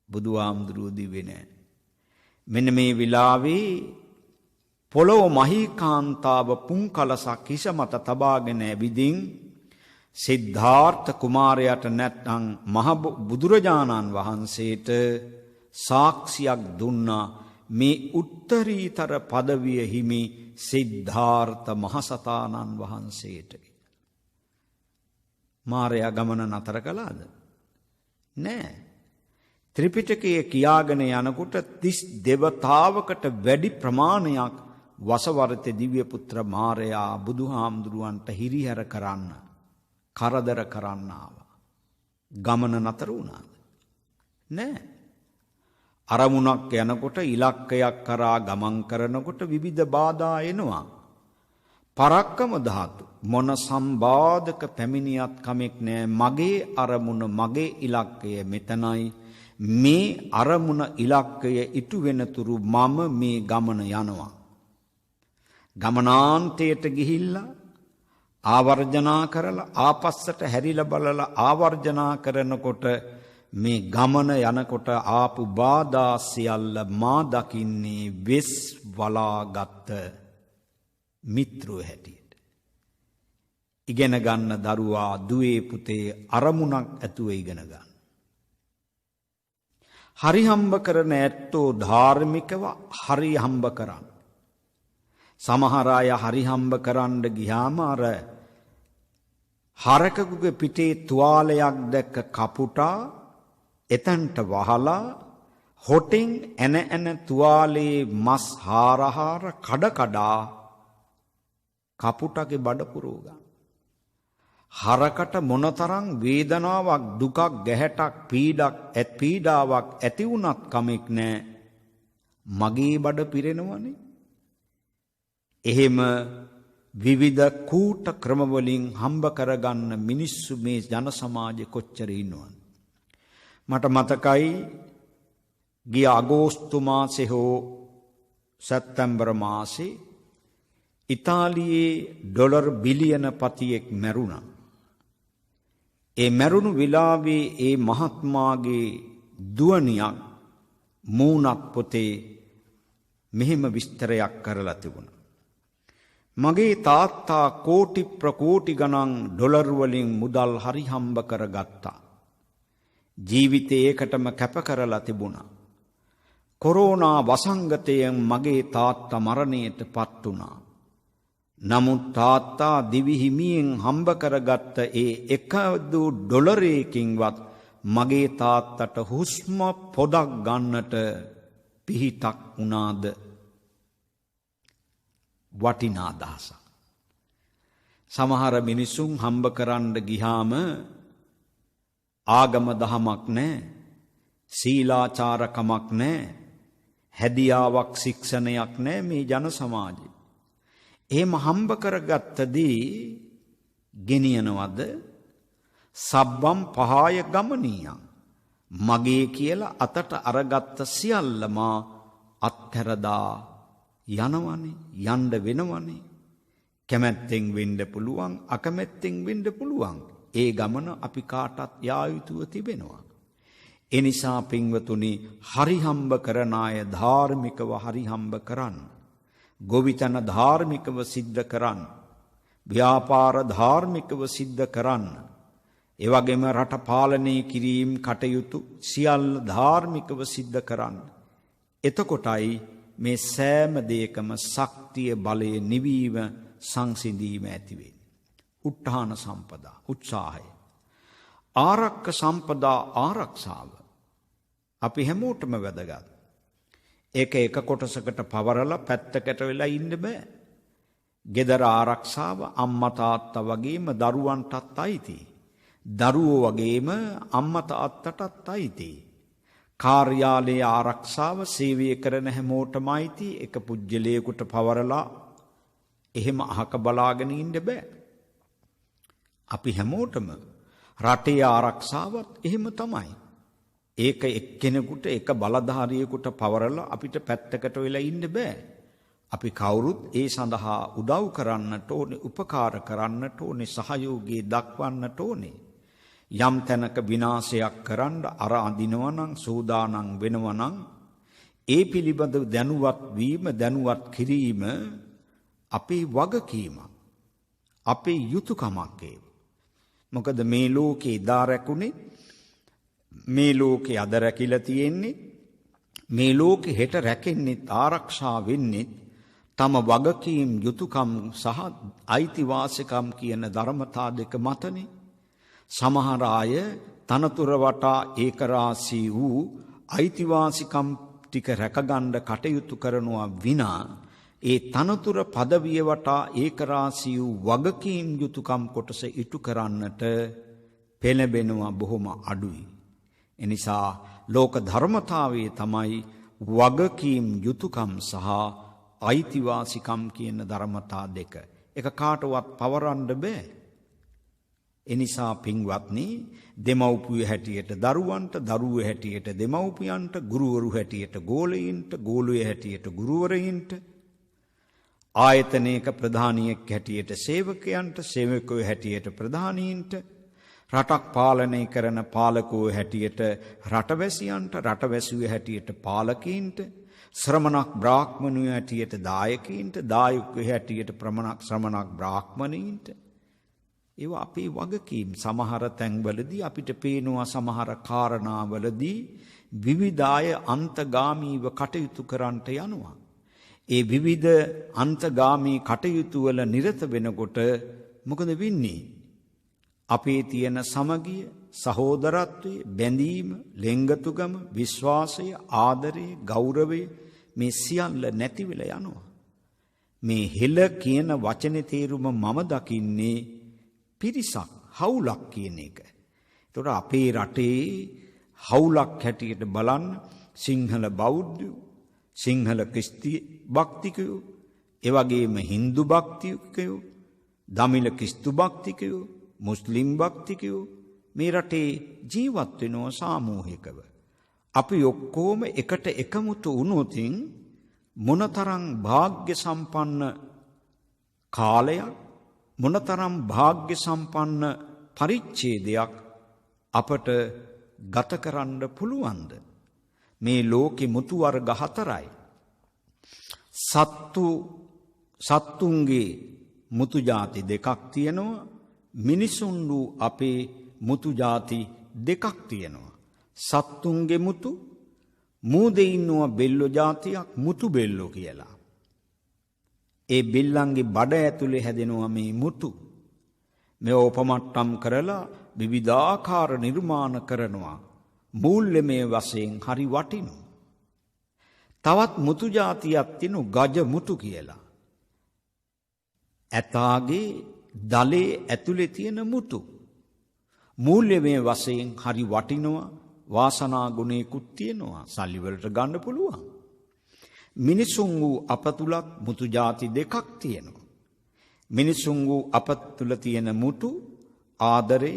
බුදුහාමුදුරුවෝ දිවේ නැහැ. මෙන්න මේ විලාවේ පොළොව මහීකාන්තාව පුන්කලසක් හිස මත තබාගෙන ඇවිදින් සිද්ධාර්ථ කුමාරයාට නැත්නම් මහ බුදුරජාණන් වහන්සේට සාක්ෂියක් දුන්නා මේ උත්තරීතර පදවිය හිමි සිද්ධාර්ථ මහසතාණන් වහන්සේට. මාරයා ගමන නතර කළාද? නෑ. ත්‍රිපිටකයේ කියාගෙන යනකොට 30 දෙවතාවකට වැඩි ප්‍රමාණයක් වසවර්ති දිව්‍ය පුත්‍ර මාරයා බුදුහාමුදුරුවන්ට හිරිහැර කරන්න, කරදර කරන්න ආවා. ගමන නතර වුණාද? නෑ. අරමුණක් යනකොට, ඉලක්කයක් කරා ගමන් කරනකොට විවිධ බාධා එනවා. පරක්කම ධාතු මොන සම්බාධක පැමිණියත් කමක් නෑ. මගේ අරමුණ, මගේ ඉලක්කය මෙතනයි. මේ අරමුණ ඉලක්කය ඉටු වෙනතුරු මම මේ ගමන යනවා. ගමනාන්තයට ගිහිල්ලා ආවර්ජනා කරලා ආපස්සට හැරිලා බලලා ආවර්ජනා කරනකොට මේ ගමන යනකොට ආපු බාධා සියල්ල මා දකින්නේ වෙස් වලාගත් මිත්‍රෝ හැටියට. ඉගෙන ගන්න දරුවා, දුවේ පුතේ අරමුණක් ඇතුව ඉගෙන ගන්න. හරි හම්බ කරන ඇත්තෝ ධාර්මිකව හරි හම්බ කරන්න. සමහර අය හරි හම්බ කරන්න ගියාම අර හරකකුගේ පිටේ තුවාලයක් දැක්ක කපුටා එතන්ට වහලා හොටෙන් ඇන තුවාලේ මස් හාරහාර කඩකඩා කපුටගේ බඩ පුරව ගන්න. හරකට මොනතරම් වේදනාවක්, දුකක්, ගැහැටක්, පීඩාවක් ඇති වුණත් කමක් නෑ. මගේ බඩ පිරෙනවනේ. එහෙම විවිධ කූට ක්‍රමවලින් හම්බ කරගන්න මිනිස්සු මේ ජන සමාජෙ කොච්චර ඉන්නවද? මට මතකයි ගිය අගෝස්තු මාසේ හෝ සැප්තැම්බර් මාසේ ඉතාලියේ ඩොලර් බිලියන පතියෙක් මැරුණා. ඒ මැරුණු වෙලාවේ ඒ මහත්මාගේ දුවනියක් මූණත් පොතේ මෙහෙම විස්තරයක් කරලා තිබුණා. මගේ තාත්තා කෝටි ප්‍රකෝටි ගණන් ඩොලර් වලින් මුදල් හරි හම්බ කරගත්තා. ජීවිතේ ඒකටම කැප කරලා තිබුණා. කොරෝනා වසංගතයෙන් මගේ තාත්තා මරණයට පත් වුණා. නමුත් තාත්තා දිවිහිමියෙන් හම්බ කරගත්ත ඒ එකදු ඩොලරයකින්වත් මගේ තාත්තට හුස්ම පොදක් ගන්නට පිහිටක් වුණාද? වටිනා අදහසක්. සමහර මිනිසුන් හම්බ කරන්න ගියාම ආගම දහමක් නැහැ, සීලාචාරකමක් නැහැ, හැදියාවක් ශික්ෂණයක් නැහැ මේ ජන සමාජේ. එහෙම හම්බ කරගත්තදී ගෙනියනවද? සබ්බම් පහාය ගමනීයං. මගේ කියලා අතට අරගත්ත සියල්ලම අත්හැරදා යනවනේ, යන්න වෙනවනේ. කැමැත්තෙන් වෙන්න පුළුවන්, අකමැත්තෙන් වෙන්න පුළුවන්. ඒ ගමන අපි කාටත් යා යුතුව තිබෙනවා. ඒ නිසා පින්වතුනි, හරි හම්බ කරන අය ධාර්මිකව හරි හම්බ කරන්න. ගොවිතැන ධාර්මිකව සිද්ධ කරන්න. ව්‍යාපාර ධාර්මිකව සිද්ධ කරන්න. ඒ වගේම රට පාලනය කිරීම කටයුතු සියල්ල ධාර්මිකව සිද්ධ කරන්න. එතකොටයි මේ සෑම දෙයකම ශක්තිය බලය නිවීම සංසිඳීම ඇති වෙන්නේ. උත්හාන සම්පදා උත්සාහය. ආරක්ක සම්පදා ආරක්ෂාව. අපි හැමෝටම වැදගත්. ඒක එක කොටසකට පවරලා පැත්තකට වෙලා ඉන්න බෑ. ගෙදර ආරක්ෂාව අම්මා තාත්තා වගේම දරුවන්ටත් අයිතියි. දරුවෝ වගේම අම්මා තාත්තටත් අයිතියි. කාර්යාලයේ ආරක්ෂාව සේවය කරන හැමෝටම අයිතියි. එක පුජ්‍යලයකට පවරලා එහෙම අහක බලාගෙන ඉන්න බෑ. අපි හැමෝටම රටේ ආරක්ෂාවත් එහෙම තමයි. ඒක එක්කෙනෙකුට එක බලධාරියෙකුට පවරලා අපිට පැත්තකට වෙලා ඉන්න බෑ. අපි කවුරුත් ඒ සඳහා උදව් කරන්නට ඕනේ, උපකාර කරන්නට ඕනේ, සහයෝගය දක්වන්නට ඕනේ. යම් තැනක විනාශයක් කරන්න අර අඳිනවා නම්, සූදානම් වෙනවා නම්, ඒ පිළිබඳ දැනුවත් වීම, දැනුවත් කිරීම අපේ වගකීමක්, අපේ යුතුයකමක් ඒ. මොකද මේ ලෝකේ දා රැකුනේ, මේ ලෝකේ අද රැකිලා තියෙන්නේ, මේ ලෝකේ හෙට රැකෙන්නේ, ආරක්ෂා වෙන්නේ තම වගකීම්, යුතුයකම් සහ අයිතිවාසිකම් කියන ධර්මතා දෙක මතනේ. සමහර අය තනතුර වටා ඒකරාශී වූ අයිතිවාසිකම් ටික රැකගන්න කටයුතු කරනවා විනා ඒ තනතුර පදවිය වටා ඒකරාශී වූ වගකීම් යුතුයකම් කොටස ඉටු කරන්නට පෙළඹෙනවා බොහොම අඩුයි. එනිසා ලෝක ධර්මතාවයේ තමයි වගකීම් යුතුයකම් සහ අයිතිවාසිකම් කියන ධර්මතා දෙක. එක කාටවත් පවරන්න බෑ. එනිසා පින්වත්නි, දෙමව්පිය හැටියට දරුවන්ට, දරුවෝ හැටියට දෙමව්පියන්ට, ගුරුවරු හැටියට ගෝලයින්ට, ගෝලුවේ හැටියට ගුරුවරයින්ට, ආයතනයක ප්‍රධානියෙක් හැටියට සේවකයන්ට, සේවකයෝ හැටියට ප්‍රධානීන්ට, රටක් පාලනය කරන පාලකයෝ හැටියට රටවැසියන්ට, රටවැසියෝ හැටියට පාලකීන්ට, ශ්‍රමණක් බ්‍රාහ්මණයෝ හැටියට දායකීන්ට, දායකයෝ හැටියට ශ්‍රමණක් බ්‍රාහ්මණීන්ට. ඒවා අපේ වගකීම්. සමහර තැන්වලදී අපිට පේනවා සමහර කාරණාවලදී විවිධාය අන්තගාමීව කටයුතු කරන්නට යනවා. ඒ විවිධ අන්තගාමී කටයුතු වල නිරත වෙනකොට මොකද වෙන්නේ? අපේ තියෙන සමගිය, සහෝදරත්වය, බැඳීම, ලෙන්ගතුකම, විශ්වාසය, ආදරය, ගෞරවය මේ සියල්ල නැති වෙලා යනවා. මේ හෙළ කියන වචනේ තේරුම මම දකින්නේ පිරිසක්, හවුලක් කියන එක. ඒතකොට අපේ රටේ හවුලක් හැටියට බලන්න සිංහල බෞද්ධයෝ, සිංහල ක්‍රිස්ති භක්තිකයෝ, ඒ වගේම හින්දු භක්තිකයෝ, දමිළ ක්‍රිස්තු භක්තිකයෝ, මුස්ලිම් භක්තිකයෝ මේ රටේ ජීවත් වෙනවා සාමූහිකව. අපි ඔක්කොම එකට එකමුතු වුණොතින් මොනතරම් වාග්ය සම්පන්න කාලයක් මොනතරම් වාග්ය සම්පන්න පරිච්ඡේදයක් අපට ගත කරන්න පුළුවන්ද? මේ ලෝකෙ මුතු වර්ග 4යි. සත්තුන්ගේ මුතු ಜಾති දෙකක් තියෙනවා. මිනිසුන් වූ අපේ මුතු ಜಾති දෙකක් තියෙනවා. සත්තුන්ගේ මුතු මූදේ ඉන්නවා බෙල්ලෝ ಜಾතියක් මුතු බෙල්ලෝ කියලා. ඒ බෙල්ලන්ගේ බඩ ඇතුලේ හැදෙනවා මේ මුතු. මේ උපමට්ටම් කරලා විවිධාකාර නිර්මාණ කරනවා. මූල්‍යමය වශයෙන් හරි වටිනවා. තවත් මුතු జాතියක් තියෙනු ගජ මුතු කියලා. ඇතාගේ දලේ ඇතුලේ තියෙන මුතු. මූල්‍යමය වශයෙන් හරි වටිනවා. වාසනා ගුණයකුත් තියෙනවා. සල්ලි වලට ගන්න පුළුවන්. මිනිසුන් වූ අප තුලත් මුතු ಜಾති දෙකක් තියෙනවා. මිනිසුන් වූ අප තුල තියෙන මුතු ආදරය,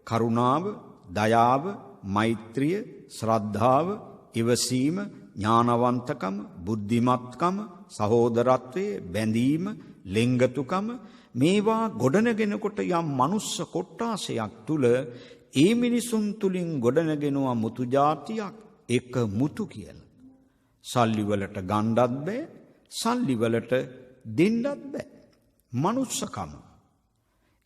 කරුණාව, දයාව, මෛත්‍රිය, ශ්‍රද්ධාව, ඉවසීම, ඥානවන්තකම, බුද්ධිමත්කම, සහෝදරත්වය, බැඳීම, ලෙන්ගතුකම මේවා ගොඩනගෙනකොට යම් මනුස්ස කොට්ටාසයක් තුල ඒ මිනිසුන් තුලින් ගොඩනගෙනවා මුතු జాතියක් එක මුතු කියලා. සල්ලි වලට ගන්නත් බෑ, සල්ලි වලට දෙන්නත් බෑ. මනුස්සකම.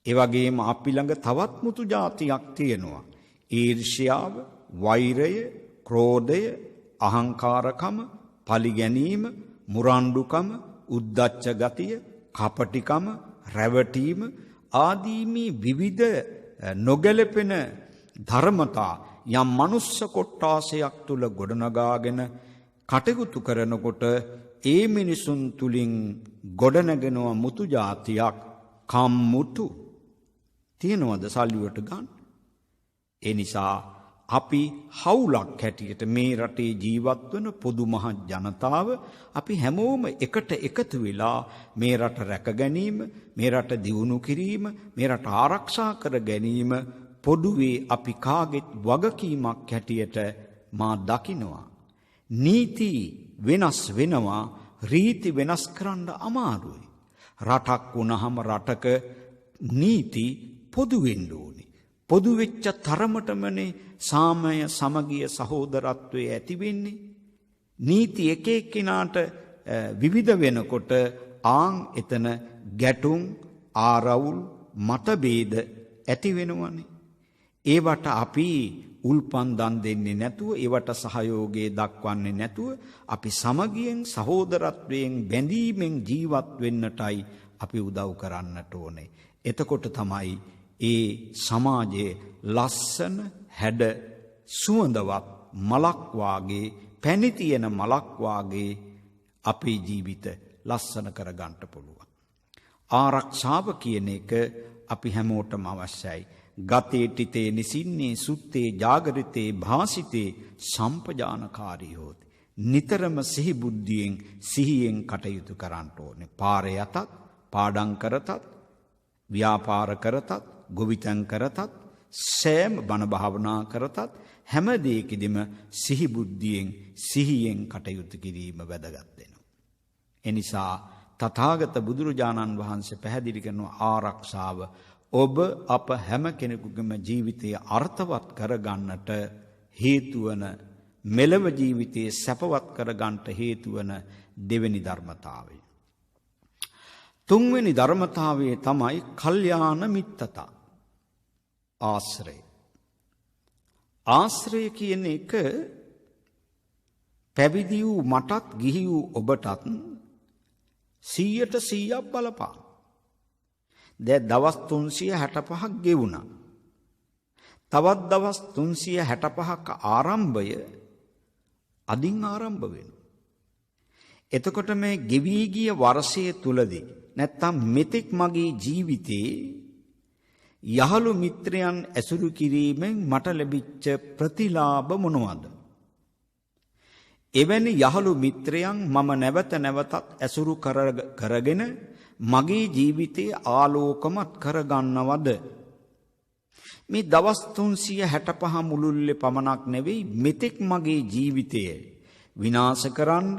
ඒ වගේම අපි ළඟ තවත් මුතු జాතියක් තියෙනවා. ඊර්ෂ්‍යාව, වෛරය, ක්‍රෝධය, අහංකාරකම, පලිගැනීම, මුරණ්ඩුකම, උද්ධච්ච ගතිය, කපටිකම, රැවටීම ආදී මේ විවිධ නොගැලපෙන ධර්මතා යම් මනුස්ස කොට්ටාසයක් තුල ගොඩනගාගෙන කටයුතු කරනකොට ඒ මිනිසුන් තුලින් ගොඩනගෙනවා මුතු జాතියක් කම්මුතු. තියෙනවද සල්ලිවට ගන්න? ඒ නිසා අපි හවුලක් හැටියට මේ රටේ ජීවත් වන පොදු මහ ජනතාව අපි හැමෝම එකට එකතු වෙලා මේ රට රැක ගැනීම, මේ රට දියුණු කිරීම, මේ රට ආරක්ෂා කර ගැනීම පොදුවේ අපි කාගෙත් වගකීමක් හැටියට මා දකිනවා. නීති වෙනස් වෙනවා, රීති වෙනස් කරන්න අමාරුයි. රටක් වුණාම රටක නීති පොදු වෙන්න ඕනේ. පොදු වෙච්ච තරමටමනේ සාමය, සමගිය, සහෝදරත්වය ඇති වෙන්නේ. නීති එක එක්කිනාට විවිධ වෙනකොට ආන් එතන ගැටුම්, ආරවුල්, මතභේද ඇති වෙනවනේ. ඒවට අපි උල්පන් දන් දෙන්නේ නැතුව, ඒවට සහයෝගය දක්වන්නේ නැතුව අපි සමගියෙන්, සහෝදරත්වයෙන්, බැඳීමෙන් ජීවත් වෙන්නටයි අපි උදව් කරන්නට ඕනේ. එතකොට තමයි ඒ සමාජයේ ලස්සන හැඩ සුවඳවත් මලක් වාගේ, පැණි තියෙන මලක් වාගේ අපේ ජීවිත ලස්සන කරගන්න පුළුවන්. ආරක්ෂාව කියන එක අපි හැමෝටම අවශ්‍යයි. ගතේ ටිතේ නිසින්නේ සුත්තේ ජාගරිතේ භාසිතේ සම්පජානකාරී හොති. නිතරම සිහි බුද්ධියෙන්, සිහියෙන් කටයුතු කරන්න ඕනේ. පාරේ යතත්, පාඩම් කරතත්, ව්‍යාපාර කරතත්, ගොවිතැන් කරතත්, සෑම බණ භාවනා කරතත් හැම දෙයකදීම සිහි බුද්ධියෙන්, සිහියෙන් කටයුතු කිරීම වැදගත් වෙනවා. එනිසා තථාගත බුදුරජාණන් වහන්සේ පැහැදිලි කරන ආරක්ෂාව ඔබ අප හැම කෙනෙකුගේම ජීවිතය අර්ථවත් කරගන්නට හේතු වන, මෙලව ජීවිතයේ සැපවත් කරගන්නට හේතු වන දෙවෙනි ධර්මතාවය. තුන්වෙනි ධර්මතාවය තමයි කල්යාණ මිත්තතා. ආශ්‍රය. ආශ්‍රය කියන එක පැවිදි වූ මටත්, ගිහි වූ ඔබටත් 100% බලපාන. දැන් දවස් 365ක් ගෙවුණා. තවත් දවස් 365ක ආරම්භය අදින් ආරම්භ වෙනවා. එතකොට මේ ගෙවී ගිය වර්ෂයේ තුලදී නැත්තම් මෙතෙක් මගේ ජීවිතේ යහළු මිත්‍රයන් ඇසුරු කිරීමෙන් මට ලැබිච්ච ප්‍රතිලාභ මොනවද? එවැනි යහළු මිත්‍රයන් මම නැවත නැවතත් ඇසුරු කරගෙන මගේ ජීවිතයේ ආලෝකමත් කරගන්නවද? මේ දවස් 365 මුළුල්ලේ පමණක් නෙවෙයි, මෙතෙක් මගේ ජීවිතය විනාශ කරන්න,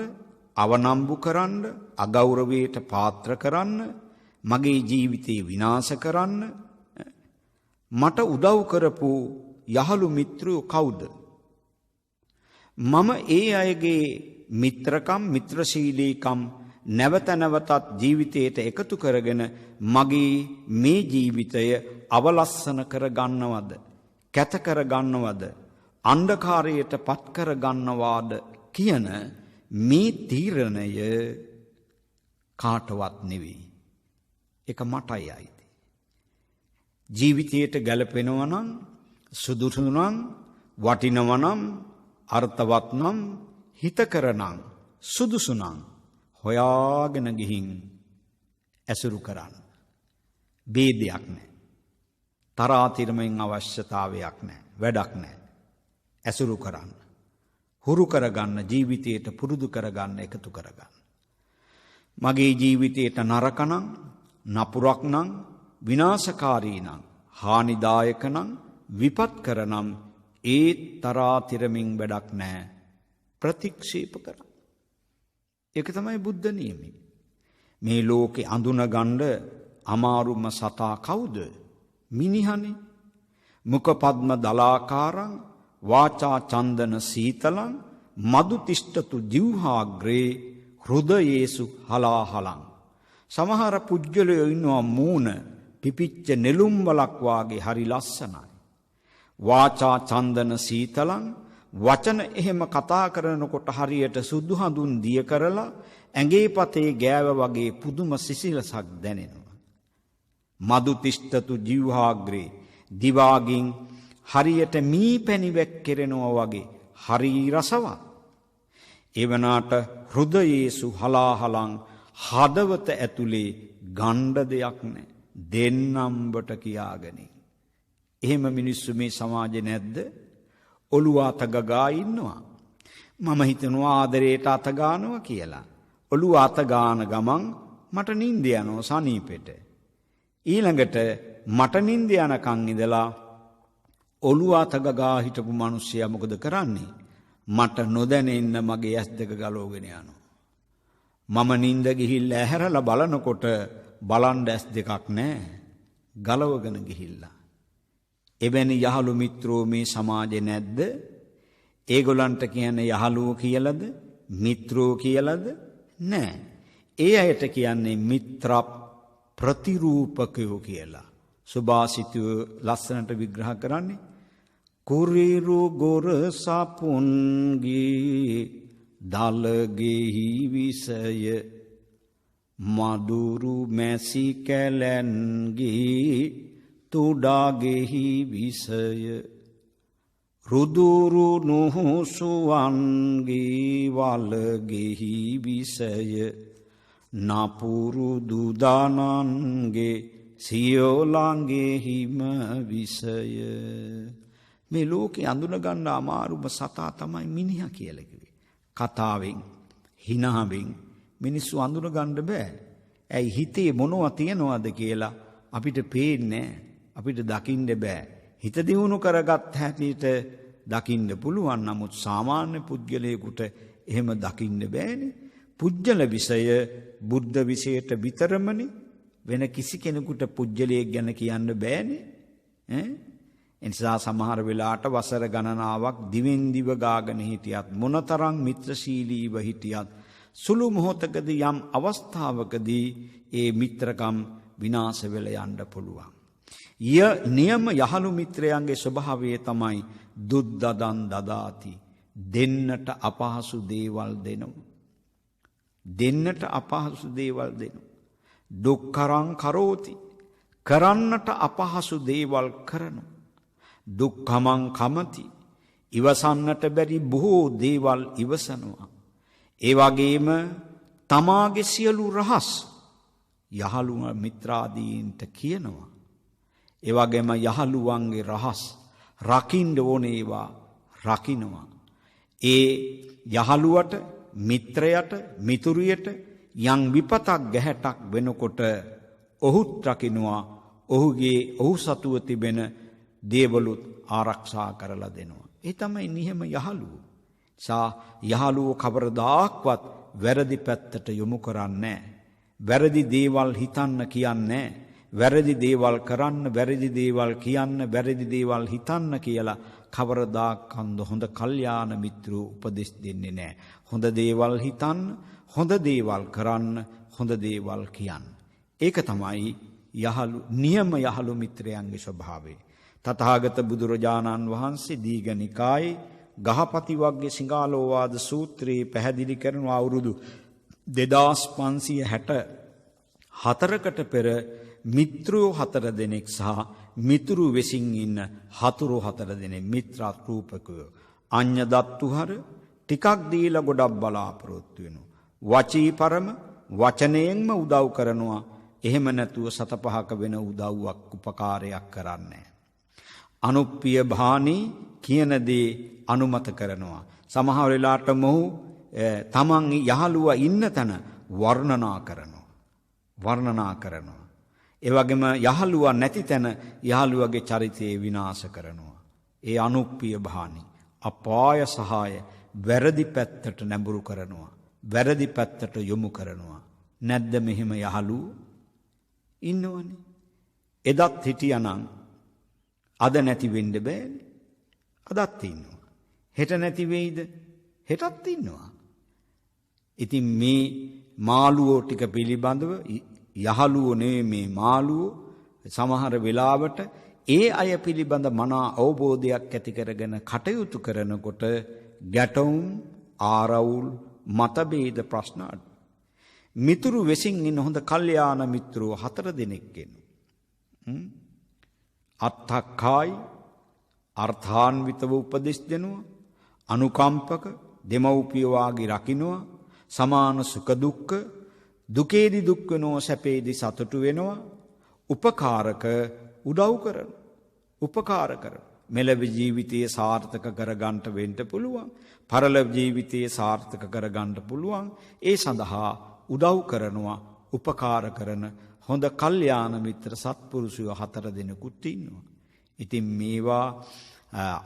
අවනම්බු කරන්න, අගෞරවයට පාත්‍ර කරන්න, මගේ ජීවිතේ විනාශ කරන්න මට උදව් කරපු යහළු මිත්‍රයෝ කවුද? මම ඒ අයගේ මිත්‍රකම්, මිත්‍රශීලීකම් නැවත නැවතත් ජීවිතයට එකතු කරගෙන මගේ මේ ජීවිතය අවලස්සන කර ගන්නවද? කැත කර ගන්නවද? අන්ධකාරයට පත් කර ගන්නවාද කියන මේ තීරණය කාටවත් නෙවෙයි. ඒක මටයි අයිති. ජීවිතයට ගැලපෙනවා නම්, සුදුසු නම්, වටිනවා නම්, අර්ථවත් නම්, හිතකර නම්, සුදුසු නම් හොයාගෙන ගිහින් ඇසුරු කරන්න. ભેදයක් නැහැ. තරාතිරමෙන් අවශ්‍යතාවයක් නැහැ. වැඩක් නැහැ. ඇසුරු කරන්න. හුරු කරගන්න, ජීවිතයට පුරුදු කරගන්න, එකතු කරගන්න. මගේ ජීවිතයට නරක නම්, නපුරක් නම්, විනාශකාරී නම්, හානිදායක නම්, විපත් කරනම් ඒ තරාතිරමින් වැඩක් නැහැ. ප්‍රතික්ෂේප කරන්න. ඒක තමයි බුද්ධ නියමය. මේ ලෝකේ අඳුනගන්න අමාරුම සතා කවුද? මිනිහනේ. මුඛපද්ම දලාකාරං වාචා චන්දන සීතලං මදු තිෂ්ඨතු ජීවහාග්‍රේ හෘදයේසු හලාහලං. සමහර පුජ්‍යලයෝ ඉන්නවා මූණ පිපිච්ච නෙළුම් වලක් වාගේ හරි ලස්සනයි. වාචා චන්දන සීතලං වචන එහෙම කතා කරනකොට හරියට සුදු හඳුන් දිය කරලා ඇඟේ පතේ ගෑව වගේ පුදුම සිසිලසක් දැනෙනවා. මදු තිෂ්ඨතු ජීවහාග්‍රේ දිවාගින් හරියට මී පැණිවැක් කෙරෙනවා වගේ හරි රසවත්. එවනාට හෘදයේසු හලාහලං හදවත ඇතුලේ ගණ්ඩ දෙයක් නැහැ. දෙන්නම්බට කියාගනි. එහෙම මිනිස්සු මේ සමාජේ නැද්ද? ඔළුව අත ගගා ඉන්නවා. මම හිතනවා ආදරයට අත ගන්නවා කියලා. ඔළුව අත ගාන ගමන් මට නිින්ද යනවා සනීපෙට. ඊළඟට මට නිින්ද යනකන් ඉඳලා ඔළුව අත ගගා හිටපු මිනිස්සයා මොකද කරන්නේ? මට නොදැනෙන්න මගේ ඇස් දෙක ගලවගෙන යනවා. මම නිින්ද ගිහිල්ලා ඇහැරලා බලනකොට බලන් ඇස් දෙකක් නැහැ. ගලවගෙන ගිහිල්ලා. එවැනි යහළු මිත්‍රෝ මේ සමාජේ නැද්ද? ඒගොල්ලන්ට කියන්නේ යහළුවෝ කියලාද? මිත්‍රෝ කියලාද? නෑ. ඒ අයට කියන්නේ මිත්‍ර ප්‍රතිරූපකයෝ කියලා. සුභාසිතය ලස්සනට විග්‍රහ කරන්නේ කුරිරු ගොර සපුන්ගේ දලගෙහි විසය මදුරු මැසි කැලන්ගේ තුඩාගෙහි විසය රුදුරු නුහුසුවන්ගේ වලගෙහි විසය නපුරු දුදානන්ගේ සියෝලන්ගෙහිම විසය. මේ ලෝකේ අඳුනගන්න අමාරුම සතා තමයි මිනිහා කියලා කිව්වේ. කතාවෙන් හිනාවෙන් මිනිස්සු අඳුනගන්න බෑ. ඇයි හිතේ මොනවා තියනවද කියලා අපිට පේන්නේ නැහැ. අපිට දකින්න බෑ. හිත දියුණු කරගත් හැටියට දකින්න පුළුවන්. නමුත් සාමාන්‍ය පුද්ගලයෙකුට එහෙම දකින්න බෑනේ. පුජ්‍යල විෂය බුද්ධ විෂයට විතරමනේ. වෙන කිසි කෙනෙකුට පුජ්‍යලයක් ගැන කියන්න බෑනේ. එනිසා සමහර වෙලාවට වසර ගණනාවක් දිවෙන් දිව ගාගෙන හිටියත් මොනතරම් මිත්‍රශීලීව හිටියත් සුළු මොහොතකදී යම් අවස්ථාවකදී ඒ මිත්‍රකම් විනාශ වෙලා යන්න පුළුවන්. නියම යහළු මිත්‍රයන්ගේ ස්වභාවය තමයි දුද්දදන් දදාති. දෙන්නට අපහසු දේවල් දෙනවා. දෙන්නට අපහසු දේවල් දෙනවා. දුක්කරං කරෝති. කරන්නට අපහසු දේවල් කරනවා. දුක්ඛමං කමති. ඉවසන්නට බැරි බොහෝ දේවල් ඉවසනවා. ඒ වගේම තමාගේ සියලු රහස් යහළු මිත්‍රාදීන්ට කියනවා. ඒ වගේම යහළුවන්ගේ රහස් රකින්න ඕනේ ඒවා රකින්නවා. ඒ යහළුවට මිත්‍රයට මිතුරියට යම් විපතක් ගැහැටක් වෙනකොට ඔහුත් රකින්නවා. ඔහු සතුව තිබෙන දේවලුත් ආරක්ෂා කරලා දෙනවා. ඒ තමයි නියම යහළුවෝ. යහළුවෝ කවරදාක්වත් වැරදි පැත්තට යොමු කරන්නේ වැරදි දේවල් හිතන්න කියන්නේ වැරදි දේවල් කරන්න වැරදි දේවල් කියන්න වැරදි දේවල් හිතන්න කියලා කවරදාකන්ද හොඳ කල්යාණ මිත්‍රෝ උපදෙස් දෙන්නේ නැහැ. හොඳ දේවල් හිතන්න, හොඳ දේවල් කරන්න, හොඳ දේවල් කියන්න. ඒක තමයි යහළු නියම යහළු මිත්‍රයන්ගේ ස්වභාවය. තථාගත බුදුරජාණන් වහන්සේ දීඝනිකායේ ගහපති වග්ගේ සිංහාලෝවාද සූත්‍රයේ පැහැදිලි කරන අවුරුදු 2564කට පෙර මිත්‍රයෝ 4 දෙනෙක් සහ මිතුරු වෙසින් ඉන්න හතුරු 4 දෙනෙක් මිත්‍රාත් රූපකයෝ අඤ්ඤ දත්තුහර ටිකක් දීලා ගොඩක් බලාපොරොත්තු වෙනවා. වචී පරම වචනයෙන්ම උදව් කරනවා. එහෙම නැතුව සත පහක වෙන උදව්වක් උපකාරයක් කරන්නේ. අනුප්පිය භානි කියන දේ අනුමත කරනවා. සමහර වෙලාවට මොහු තමන් යහළුවා ඉන්න තැන වර්ණනා කරනවා. ඒ වගේම යහළුවා නැති තැන යහළුවගේ චරිතය විනාශ කරනවා. ඒ අනුප්පිය භානි අපාය සහාය වැරදි පැත්තට නැඹුරු කරනවා. වැරදි පැත්තට යොමු කරනවා. නැද්ද මෙහෙම යහළුවෝ ඉන්නවනේ. එදත් හිටියානම් අද නැති වෙන්න බෑනේ. අදත් ඉන්නවා. හෙට නැති වෙයිද? හෙටත් ඉන්නවා. ඉතින් මේ මාළුවෝ ටික පිළිබඳව යහළුවෝ නෙවෙයි මේ මාළුවෝ සමහර වෙලාවට ඒ අය පිළිබඳ මනා අවබෝධයක් ඇති කරගෙන කටයුතු කරනකොට ගැටුම් ආරවුල් මතභේද ප්‍රශ්න මිතුරු වෙසින් ඉන්න හොඳ කල්යාණ මිත්‍රෝ 4 දෙනෙක් ඉන්නවා. අත්තක්ඛායි අර්ථාන්විතව උපදෙස් දෙනවා. අනුකම්පක දෙමව්පිය වාගේ රකින්නවා. සමාන සුඛ දුක්ඛ දුකේදී දුක් වෙනවා සැපේදී සතුටු වෙනවා. උපකාරක උදව් කරන උපකාර කරන මෙලව ජීවිතයේ සාර්ථක කරගන්න වෙන්න පුළුවන්. පරලොව ජීවිතයේ සාර්ථක කරගන්න පුළුවන්. ඒ සඳහා උදව් කරනවා උපකාර කරන හොඳ කල්යාණ මිත්‍ර සත්පුරුෂයෝ 4 දෙනෙකුත් ඉන්නවා. ඉතින් මේවා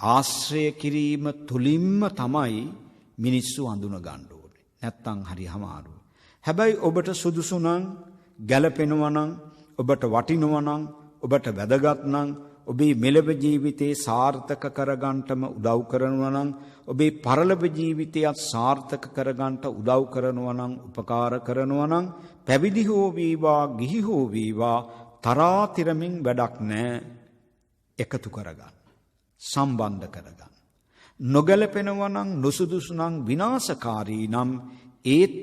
ආශ්‍රය කිරීම තුලින්ම තමයි මිනිස්සු අඳුන ගන්න ඕනේ. නැත්තම් හරි අමාරුයි. හැබැයි ඔබට සුදුසු නම් ගැළපෙනවා නම් ඔබට වටිනවා නම් ඔබට වැදගත් නම් ඔබේ මෙලොව ජීවිතේ සාර්ථක කරගන්නටම උදව් කරනවා නම් ඔබේ පරලොව ජීවිතයත් සාර්ථක කරගන්නට උදව් කරනවා නම් උපකාර කරනවා නම් පැවිදි හෝ වේවා ගිහි හෝ වේවා තරාතිරමින් වැඩක් නැහැ. එකතු කරගන්න සම්බන්ධ කරගන්න. නොගැලපෙනවා නම් නුසුදුසු නම් විනාශකාරී නම් ඒත්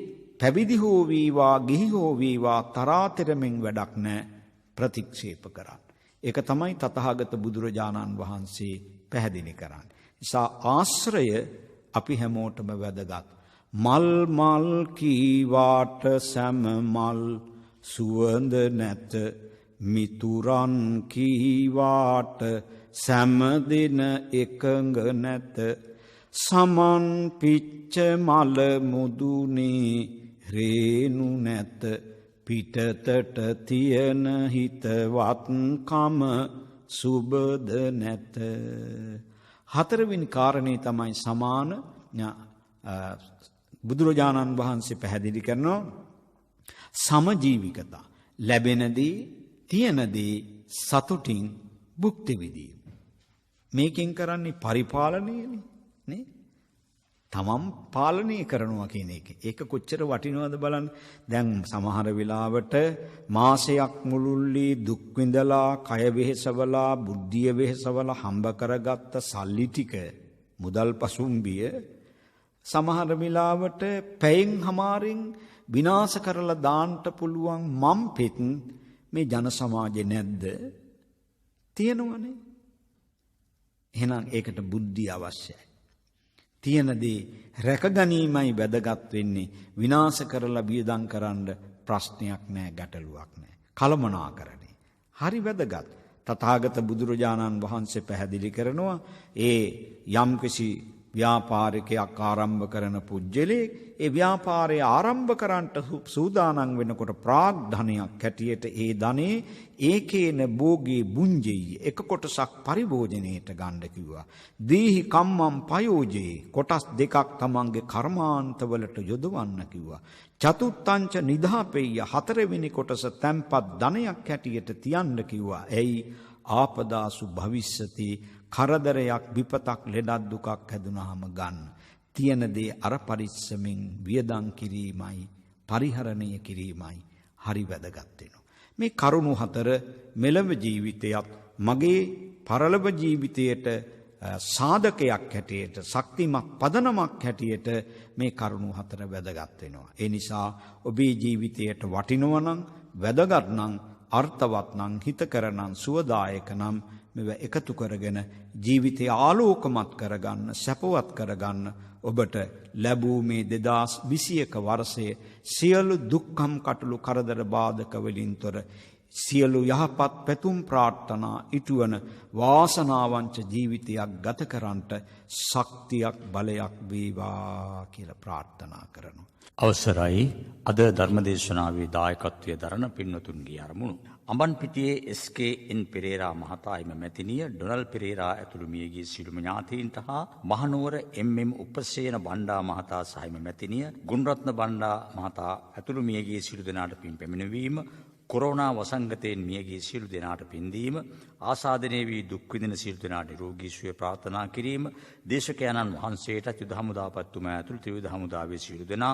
පැවිදි හෝ වේවා ගිහි හෝ වේවා තරාතිරමින් වැඩක් නැහැ. ප්‍රතික්ෂේප කරන්න. ඒක තමයි තථාගත බුදුරජාණන් වහන්සේ පැහැදිලි කරන්නේ. නිසා ආශ්‍රය අපි හැමෝටම වැදගත්. මල් මල් කීවාට සෑම මල් සුවඳ නැත මිතුරන් කීවාට සෑම දින එකඟ නැත සමන් පිච්ච මල මුදුනේ රේනු නැත පිටතට තියෙන හිතවත්කම සුබද නැත. 4 වෙනි කාරණේ තමයි සමාන බුදුරජාණන් වහන්සේ පැහැදිලි කරනවා සමජීවිකතා. ලැබෙනදී තියෙනදී සතුටින් භුක්ති විඳීම. මේකෙන් කරන්නේ පරිපාලනයනේ නේ? තමම් පාලනය කරනවා කියන එක. ඒක කොච්චර වටිනවද බලන්න. දැන් සමහර වෙලාවට මාසයක් මුළුල්ලේ දුක් විඳලා, කය වෙහෙසවලා, බුද්ධිය වෙහෙසවලා හම්බ කරගත්ත සල්ලි ටික මුදල් පසුම්බිය සමහර වෙලාවට පැයෙන් හමාරෙන් විනාශ කරලා දාන්න පුළුවන් මම් පෙත් මේ ජන සමාජේ නැද්ද? තියෙනවනේ. එහෙනම් ඒකට බුද්ධිය අවශ්‍යයි. තියෙනදී රැකගැනීමයි වැදගත් වෙන්නේ. විනාශ කරලා වියදම් කරන්න ප්‍රශ්නයක් නැහැ, ගැටලුවක් නැහැ. කලමනාකරණය හරි වැදගත්. තථාගත බුදුරජාණන් වහන්සේ පැහැදිලි කරනවා ඒ යම්කිසි ව්‍යාපාරිකයක් ආරම්භ කරන පුජ්‍යලේ ඒ ව්‍යාපාරය ආරම්භ කරන්නට සූදානම් වෙනකොට ප්‍රාග්ධනයක් හැටියට ඒ ධනේ ඒකේන භෝගේ බුඤ්ජෙයි එක කොටසක් පරිභෝජනයට ගන්න කිව්වා. දීහි කම්මම් පයෝජේ කොටස් දෙකක් තමන්ගේ කර්මාන්තවලට යොදවන්න කිව්වා. චතුත්තංච නිදාපෙය්‍ය හතරවෙනි කොටස තැන්පත් ධනයක් හැටියට තියන්න කිව්වා. එයි ආපදාසු භවිස්සති කරදරයක් විපතක් ලෙඩක් දුකක් හැදුනහම ගන්න. තියෙන දේ අර පරිස්සමෙන් වියදම් කිරීමයි පරිහරණය කිරීමයි හරි වැදගත් වෙනවා. මේ කරුණු හතර මෙලව ජීවිතයත් මගේ පරලොව ජීවිතයට සාධකයක් හැටියට ශක්තිමත් පදනමක් හැටියට මේ කරුණු හතර වැදගත් වෙනවා. ඒ නිසා ඔබේ ජීවිතයට වටිනවා නම් වැදගත් නම් අර්ථවත් නම් හිතකර නම් සුවදායක නම් මෙව එකතු කරගෙන ජීවිතය ආලෝකමත් කරගන්න සැපවත් කරගන්න ඔබට ලැබූ මේ 2021 වර්ෂයේ සියලු දුක්ඛම් කටළු කරදර බාධක වලින් තොර සියලු යහපත් පැතුම් ප්‍රාර්ථනා ඉටුවන වාසනාවන්ත ජීවිතයක් ගත කරන්නට ශක්තියක් බලයක් වේවා කියලා ප්‍රාර්ථනා කරනවා. අවසරයි අද ධර්මදේශනාවේ දායකත්වයේ දරන පින්වතුන්ගේ අරමුණු. අඹන්පිටියේ SKN පෙරේරා මහතා එම මැතිනිය ඩොනල් පෙරේරා ඇතුළු මියගිය සියලුම ඥාතීන්ට හා මහනුවර MM උපසේන බණ්ඩා මහතා සහ එම මැතිනිය ගුණරත්න බණ්ඩා මහතා ඇතුළු මියගිය සියලු දෙනාට පින් පැමිණවීම කොරෝනා වසංගතයෙන් මියගිය සියලු දෙනාට පින්දීම ආසාදනය වී දුක් විඳින සියලු දෙනාට නිරෝගී සුවය ප්‍රාර්ථනා කිරීම දේශකයන්න් වහන්සේට යුද හමුදාපතිතුමා ඇතුළු ත්‍රිවිධ හමුදාවේ සියලු දෙනා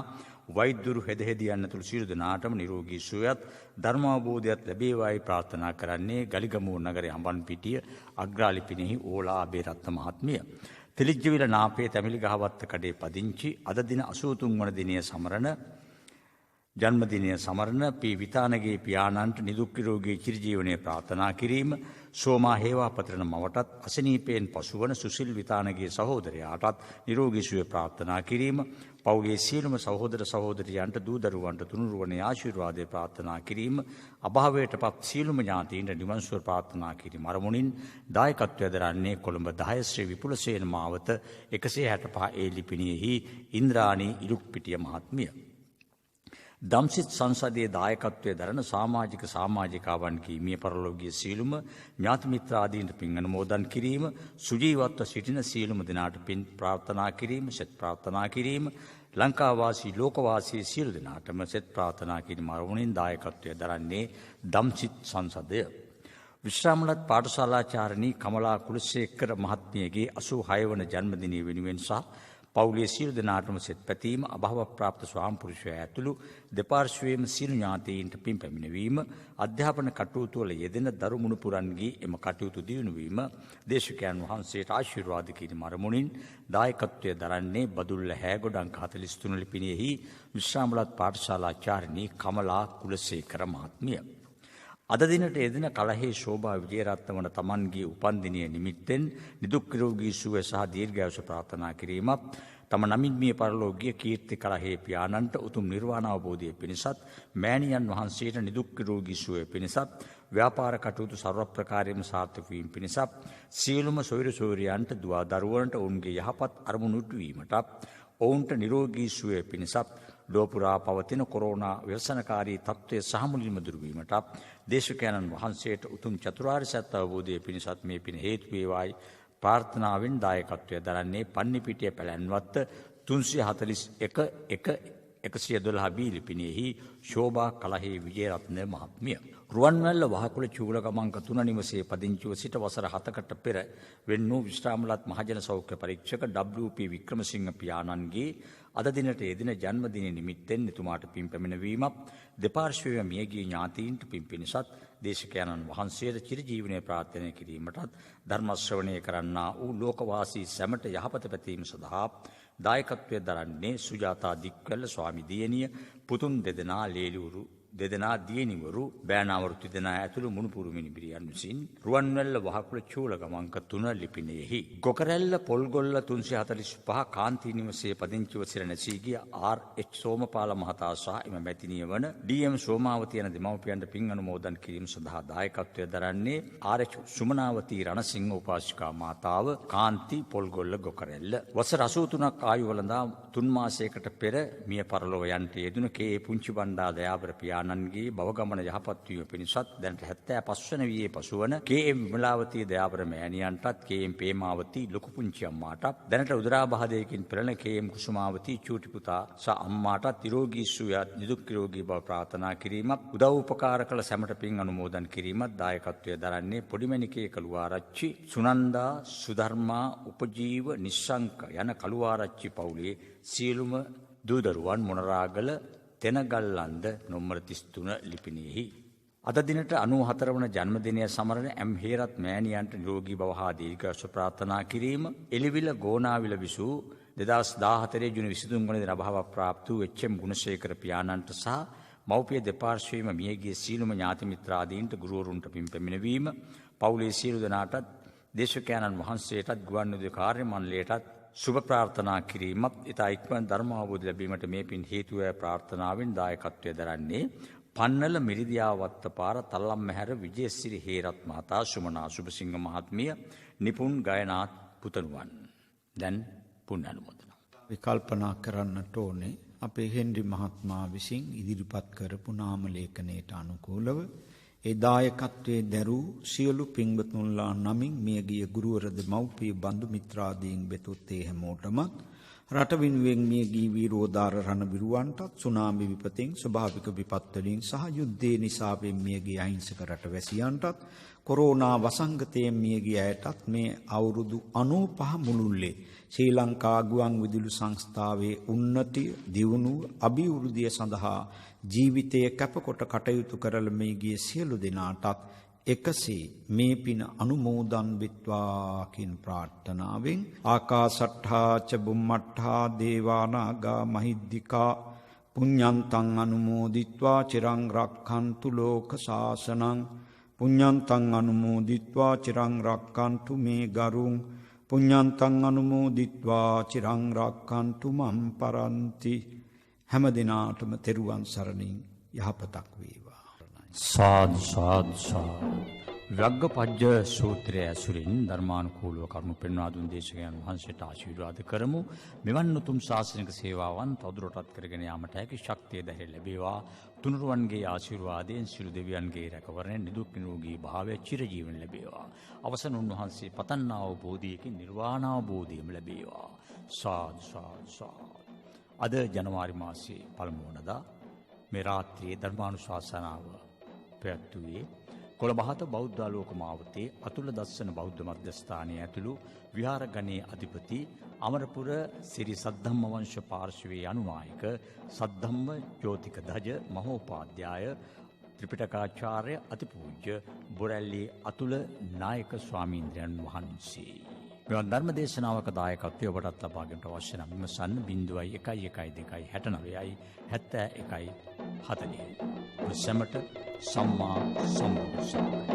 වෛද්‍යවරු හෙදහෙදියන් ඇතුළු සියලු දෙනාටම නිරෝගී සුවයත් ධර්මාවබෝධයත් ලැබේවායි ප්‍රාර්ථනා කරන්නේ ගලිගමුව නගරයේ අඹන්පිටිය අග්‍රාලිපිනෙහි ඕලා අබේරත්න මහත්මිය. තිලිජ්ජවිල නාපේ තැමිලි ගහවත්ත කඩේ පදිංචි අද දින 83 වන දිනය සමරන ජන්මදිනය සමරන පී විතානගේ පියාණන්ට නිදුක් නිරෝගී චිරජීවනයේ ප්‍රාර්ථනා කිරීම සෝමා හේවාපතරණ මවටත් අසනීපයෙන් පසුවන සුසිල් විතානගේ සහෝදරයාටත් නිරෝගී සුවය ප්‍රාර්ථනා කිරීම පවුලේ සියලුම සහෝදර සහෝදරියන්ට දූ දරුවන්ට තුනුරුවනේ ආශිර්වාදය ප්‍රාර්ථනා කිරීම අභාවයටපත් සියලුම ඥාතීන්ට නිවන් සුව ප්‍රාර්ථනා කිරීම අරමුණින් දායකත්වය දරන්නේ කොළඹ 10 ශ්‍රී විපුලසේන මාවත 165 ඒ ලිපිණියෙහි ඉන්ද්‍රාණී ඉලුක්පිටිය මහත්මිය. දම්සිත් සංසදයේ දායකත්වයේ දරන සමාජික සමාජිකාවන්ගේ මිය පරලෝකීය සීලුම ඥාති මිත්‍රාදීන්ට පින් අනුමෝදන් කිරීම සුජීවත්ව සිටින සීලුම දිනාට පින් ප්‍රාර්ථනා කිරීම සෙත් ප්‍රාර්ථනා කිරීම ලංකාවාසී ලෝකවාසී සියලු දෙනාටම සෙත් ප්‍රාර්ථනා කිරීම අරමුණින් දායකත්වයේ දරන්නේ දම්සිත් සංසදය. විශ්‍රාමලත් පාඨශාලාචාර්යනී කමලා කුලසේකර මහත්මියගේ 86 වන ජන්මදිනය වෙනුවෙන් සහ පවුලේ සියලු දෙනාටම සෙත් පැතීම අභාව ප්‍රාප්ත ස්වාමිපුරුෂයා ඇතුළු දෙපාර්ශ්වයේම සියලු ඥාතීන්ට පින් පැමිණවීම අධ්‍යාපන කටයුතු වල යෙදෙන දරු මුණුපුරන්ගේ එම කටයුතු දියුණු වීම දේශකයන් වහන්සේට ආශිර්වාද කිරීම අරමුණින් දායකත්වයේ දරන්නේ බදුල්ල හැගොඩ අංක 43 ලිපිණියෙහි විශ්‍රාමලත් පාඨශාලාචාර්යනී කමලා කුලසේකර මහත්මිය. අද දිනට එදින කලහේ ශෝභා විජේරත්න වන තමන්ගේ උපන්දිනය නිමිත්තෙන් නිදුක් නිරෝගී සුවය සහ දීර්ඝායුෂ ප්‍රාර්ථනා කිරීමත් තම නමින් මිය පරලෝකීය කීර්ති කලහේ පියාණන්ට උතුම් නිර්වාණ අවබෝධය පිණිසත් මෑණියන් වහන්සේට නිදුක් නිරෝගී සුවය පිණිසත් ව්‍යාපාර කටයුතු සර්ව ප්‍රකාරයෙන්ම සාර්ථක වීම පිණිසත් සියලුම සොයුර සොයුරියන්ට දුවා දරුවන්ට ඔවුන්ගේ යහපත් අරමුණු ඉටුවීමටත් ඔවුන්ට නිරෝගී සුවය පිණිසත් ලෝපුරා පවතින කොරෝනා ව්‍යසනකාරී තත්ත්වය සහ මුලින්ම දුරු වීමට දේශකයන්න් වහන්සේට උතුම් චතුරාර්ය සත්‍ය අවබෝධය පිණිසත් මේ පින හේතු වේවායි ප්‍රාර්ථනාවෙන් දායකත්වය දරන්නේ පන්නිපිටිය පැලැන්වත්ත 341 බී ලිපිණියෙහි ශෝභා කලහේ විජේරත්න මහත්මිය. රුවන්වැල්ල වහකුල චූලගමංක 3 නිවසේ පදිංචිව සිට වසර 7කට පෙර වෙන් වූ විශ්‍රාමලත් මහජන සෞඛ්‍ය පරීක්ෂක WP වික්‍රමසිංහ පියාණන්ගේ අද දිනට එදින ජන්මදින නිමිත්තෙන් එතුමාට පින් පැමිණවීමත් දෙපාර්ශ්වයේ මියගිය ඥාතීන්ට පින් පිණිසත් දේශකයන්න් වහන්සේට චිරජීවනයේ ප්‍රාර්ථනා කිරීමටත් ධර්ම ශ්‍රවණය කරන්නා වූ ලෝකවාසී සැමට යහපත පැතීම සඳහා දායකත්වයේ දරන්නේ සුජාතා දික්වැල්ල ස්වාමි දියණිය පුතුන් දෙදෙනා ලේලූරු දෙදෙනා දියණිවරු බෑනාවරු තිදෙනා ඇතුළු මුණුපුරු මිනිබිරියන් විසින් රුවන්වැල්ල වහකුළ චූල ගමංක 3 ලිපිණයෙහි ගොකරැල්ල පොල්ගොල්ල 345 කාන්ති නිවසේ පදිංචිව සිර නැසී ගිය ආර්.එච්. සෝමපාල මහතා සහ එම මැතිණිය වන ඩී.එම්. සෝමාවති යන දෙමව්පියන්ට පින් අනුමෝදන් කිරීම සඳහා දායකත්වය දරන්නේ ආර්.එච්. සුමනාවති රණසිංහ උපාසිකා මාතාව කාන්ති පොල්ගොල්ල ගොකරැල්ල. වසර 83ක් ආයු වළඳා 3 මාසයකට පෙර මිය පරලොව යන්ට යෙදුන කේ පුංචි බණ්ඩා දයාබර පියාණන්ගේ බවගමන යහපත් වීම පිණිසත් දැනට 75 වන වියේ පසුවන කේ.එම්. විමලාවතී දයාබර මෑණියන්ටත් කේ.එම්. පේමාවතී ලොකු පුංචි අම්මාටත් දැනට උදරාබාධයකින් පෙළෙන කේ.එම්. කුසුමාවතී චූටි පුතා සහ අම්මාටත් නිරෝගී සුවයත් නිදුක් නිරෝගී බව ප්‍රාර්ථනා කිරීමත් උදව් උපකාර කළ සැමට පින් අනුමෝදන් කිරීමත් දායකත්වය දරන්නේ පොඩිමැණිකේ කළුආරච්චි සුනන්දා සුධර්මා උපජීව නිශ්ශංක යන කළුආරච්චි පවුලේ සියලුම දූ දරුවන් මොනරාගල තෙනගල්ලන්ද නොම්බර 33 ලිපිණයෙහි අද දිනට 94 වන ජන්මදිනය සමරන එම් හේරත් මෑණියන්ට නිරෝගී බව හා දීර්ඝායුෂ ප්‍රාර්ථනා කිරීම එලිවිල ගෝනාවිල විසූ 2014 ජුනි 23 වන දින අභාව ප්‍රාප්ත වූ එච්.එම්. ගුණසේකර පියාණන්ට සහ මව්පිය දෙපාර්ශ්වයේම මියගිය සීලුම ඥාති මිත්‍රාදීන්ට ගුරුවරුන්ට පින් පැමිණවීම පවුලේ සියලු දෙනාටත් දේශකයන්න් වහන්සේටත් ගුවන්විදුලි කාර්ය මණ්ඩලයටත් සුබ ප්‍රාර්ථනා කිරීමත් ඉතා ඉක්මන් ධර්ම අවබෝධ ලැබීමට මේ පින් හේතු වේ ප්‍රාර්ථනාවෙන් දායකත්වය දරන්නේ පන්නල මිරිදියාවත්ත පාර තල්ලම්මැහැර විජේසිරි හේරත් මහතා සුමනා සුබසිංහ මහත්මිය නිපුන් ගයනාත් පුතණුවන් දැන් පුණ්‍ය අනුමෝදන විකල්පනා කරන්නට ඕනේ අපේ හෙන්රි මහත්මයා විසින් ඉදිරිපත් කරපු නාම ලේඛනයට අනුකූලව ඒ දායකත්වයේ දැරූ සියලු පින්වතුන්ලා නමින් මියගිය ගුරුවර දෙමව්පිය බඳු මිත්‍රාදීන් වෙතොත් ඒ හැමෝටමත් රට වෙනුවෙන් මියගී වීරෝදාර රණවිරුවන්ටත් සුනාමි විපතෙන් ස්වභාවික විපත් වලින් සහ යුද්ධේ නිසා මියගිය අහිංසක රටවැසියන්ටත් කොරෝනා වසංගතයෙන් මියගිය අයටත් මේ අවුරුදු 95 මුළුල්ලේ ශ්‍රී ලංකා ගුවන් විදුලි සංස්ථාවේ උන්නතිය දියුණුව අභිවෘද්ධිය සඳහා ජීවිතය කැපකොට කටයුතු කරලා මේ ගිය සියලු දෙනාටත් එකසේ මේ පින අනුමෝදන් වෙත්වා කියන ප්‍රාර්ථනාවෙන් ආකාසට්ඨා ච බුම්මට්ඨා දේවානාගා මහිද්దికා පුඤ්ඤන්තං අනුමෝදිත්වා චිරං රක්ඛන්තු ලෝක ශාසනං පුඤ්ඤන්තං අනුමෝදිත්වා චිරං රක්ඛන්තු මේ ගරුං පුඤ්ඤන්තං අනුමෝදිත්වා චිරං රක්ඛන්තු මම් පරන්ති හැම දිනාටම තෙරුවන් සරණින් යහපතක් වේවා. සාදු සාදු සාදු. වග්ගපජ්ජ සූත්‍රය ඇසුරින් ධර්මානුකූලව කරුණු පෙන්වා දුන් දේශකයන් වහන්සේට ආශිර්වාද කරමු. මෙවන් උතුම් ශාසනික සේවාවන් තවදුරටත් කරගෙන යාමට හැකි ශක්තිය ධෛර්යය ලැබේවා. තුනුරුවන්ගේ ආශිර්වාදයෙන් සිළු දෙවියන්ගේ රැකවරණය නිදුක් නිරෝගී භාවය චිරජීවන ලැබේවා. අවසන් උන්වහන්සේ පතන්නා වූ බෝධියකින් නිර්වාණ අවබෝධයම ලැබේවා. සාදු සාදු සාදු. අද ජනවාරි මාසයේ පළමු වනදා මේ රාත්‍රියේ ධර්මානුශාසනාව පැවැත්වුවේ කොළඹහත බෞද්ධාලෝක මාවතේ අතුල දස්සන බෞද්ධ මධ්‍යස්ථානයේ ඇතුළු විහාරගණයේ අධිපති අමරපුර සිරි සද්ධම්ම වංශ පාර්ශවයේ අනුනායක සද්ධම්ම ජෝතික ධජ මහෝපාද්‍යාය ත්‍රිපිටකාචාර්ය අතිපූජ්‍ය බොරැල්ලේ අතුල නායක ස්වාමීන්ද්‍රයන් වහන්සේ. මෙවන් ධර්ම දේශනාවක දායකත්වය ඔබටත් ලබාගන්නට අවශ්‍ය නම් විමසන්න 011269යි 71යි 40. සම්මා සම්බුද්ධ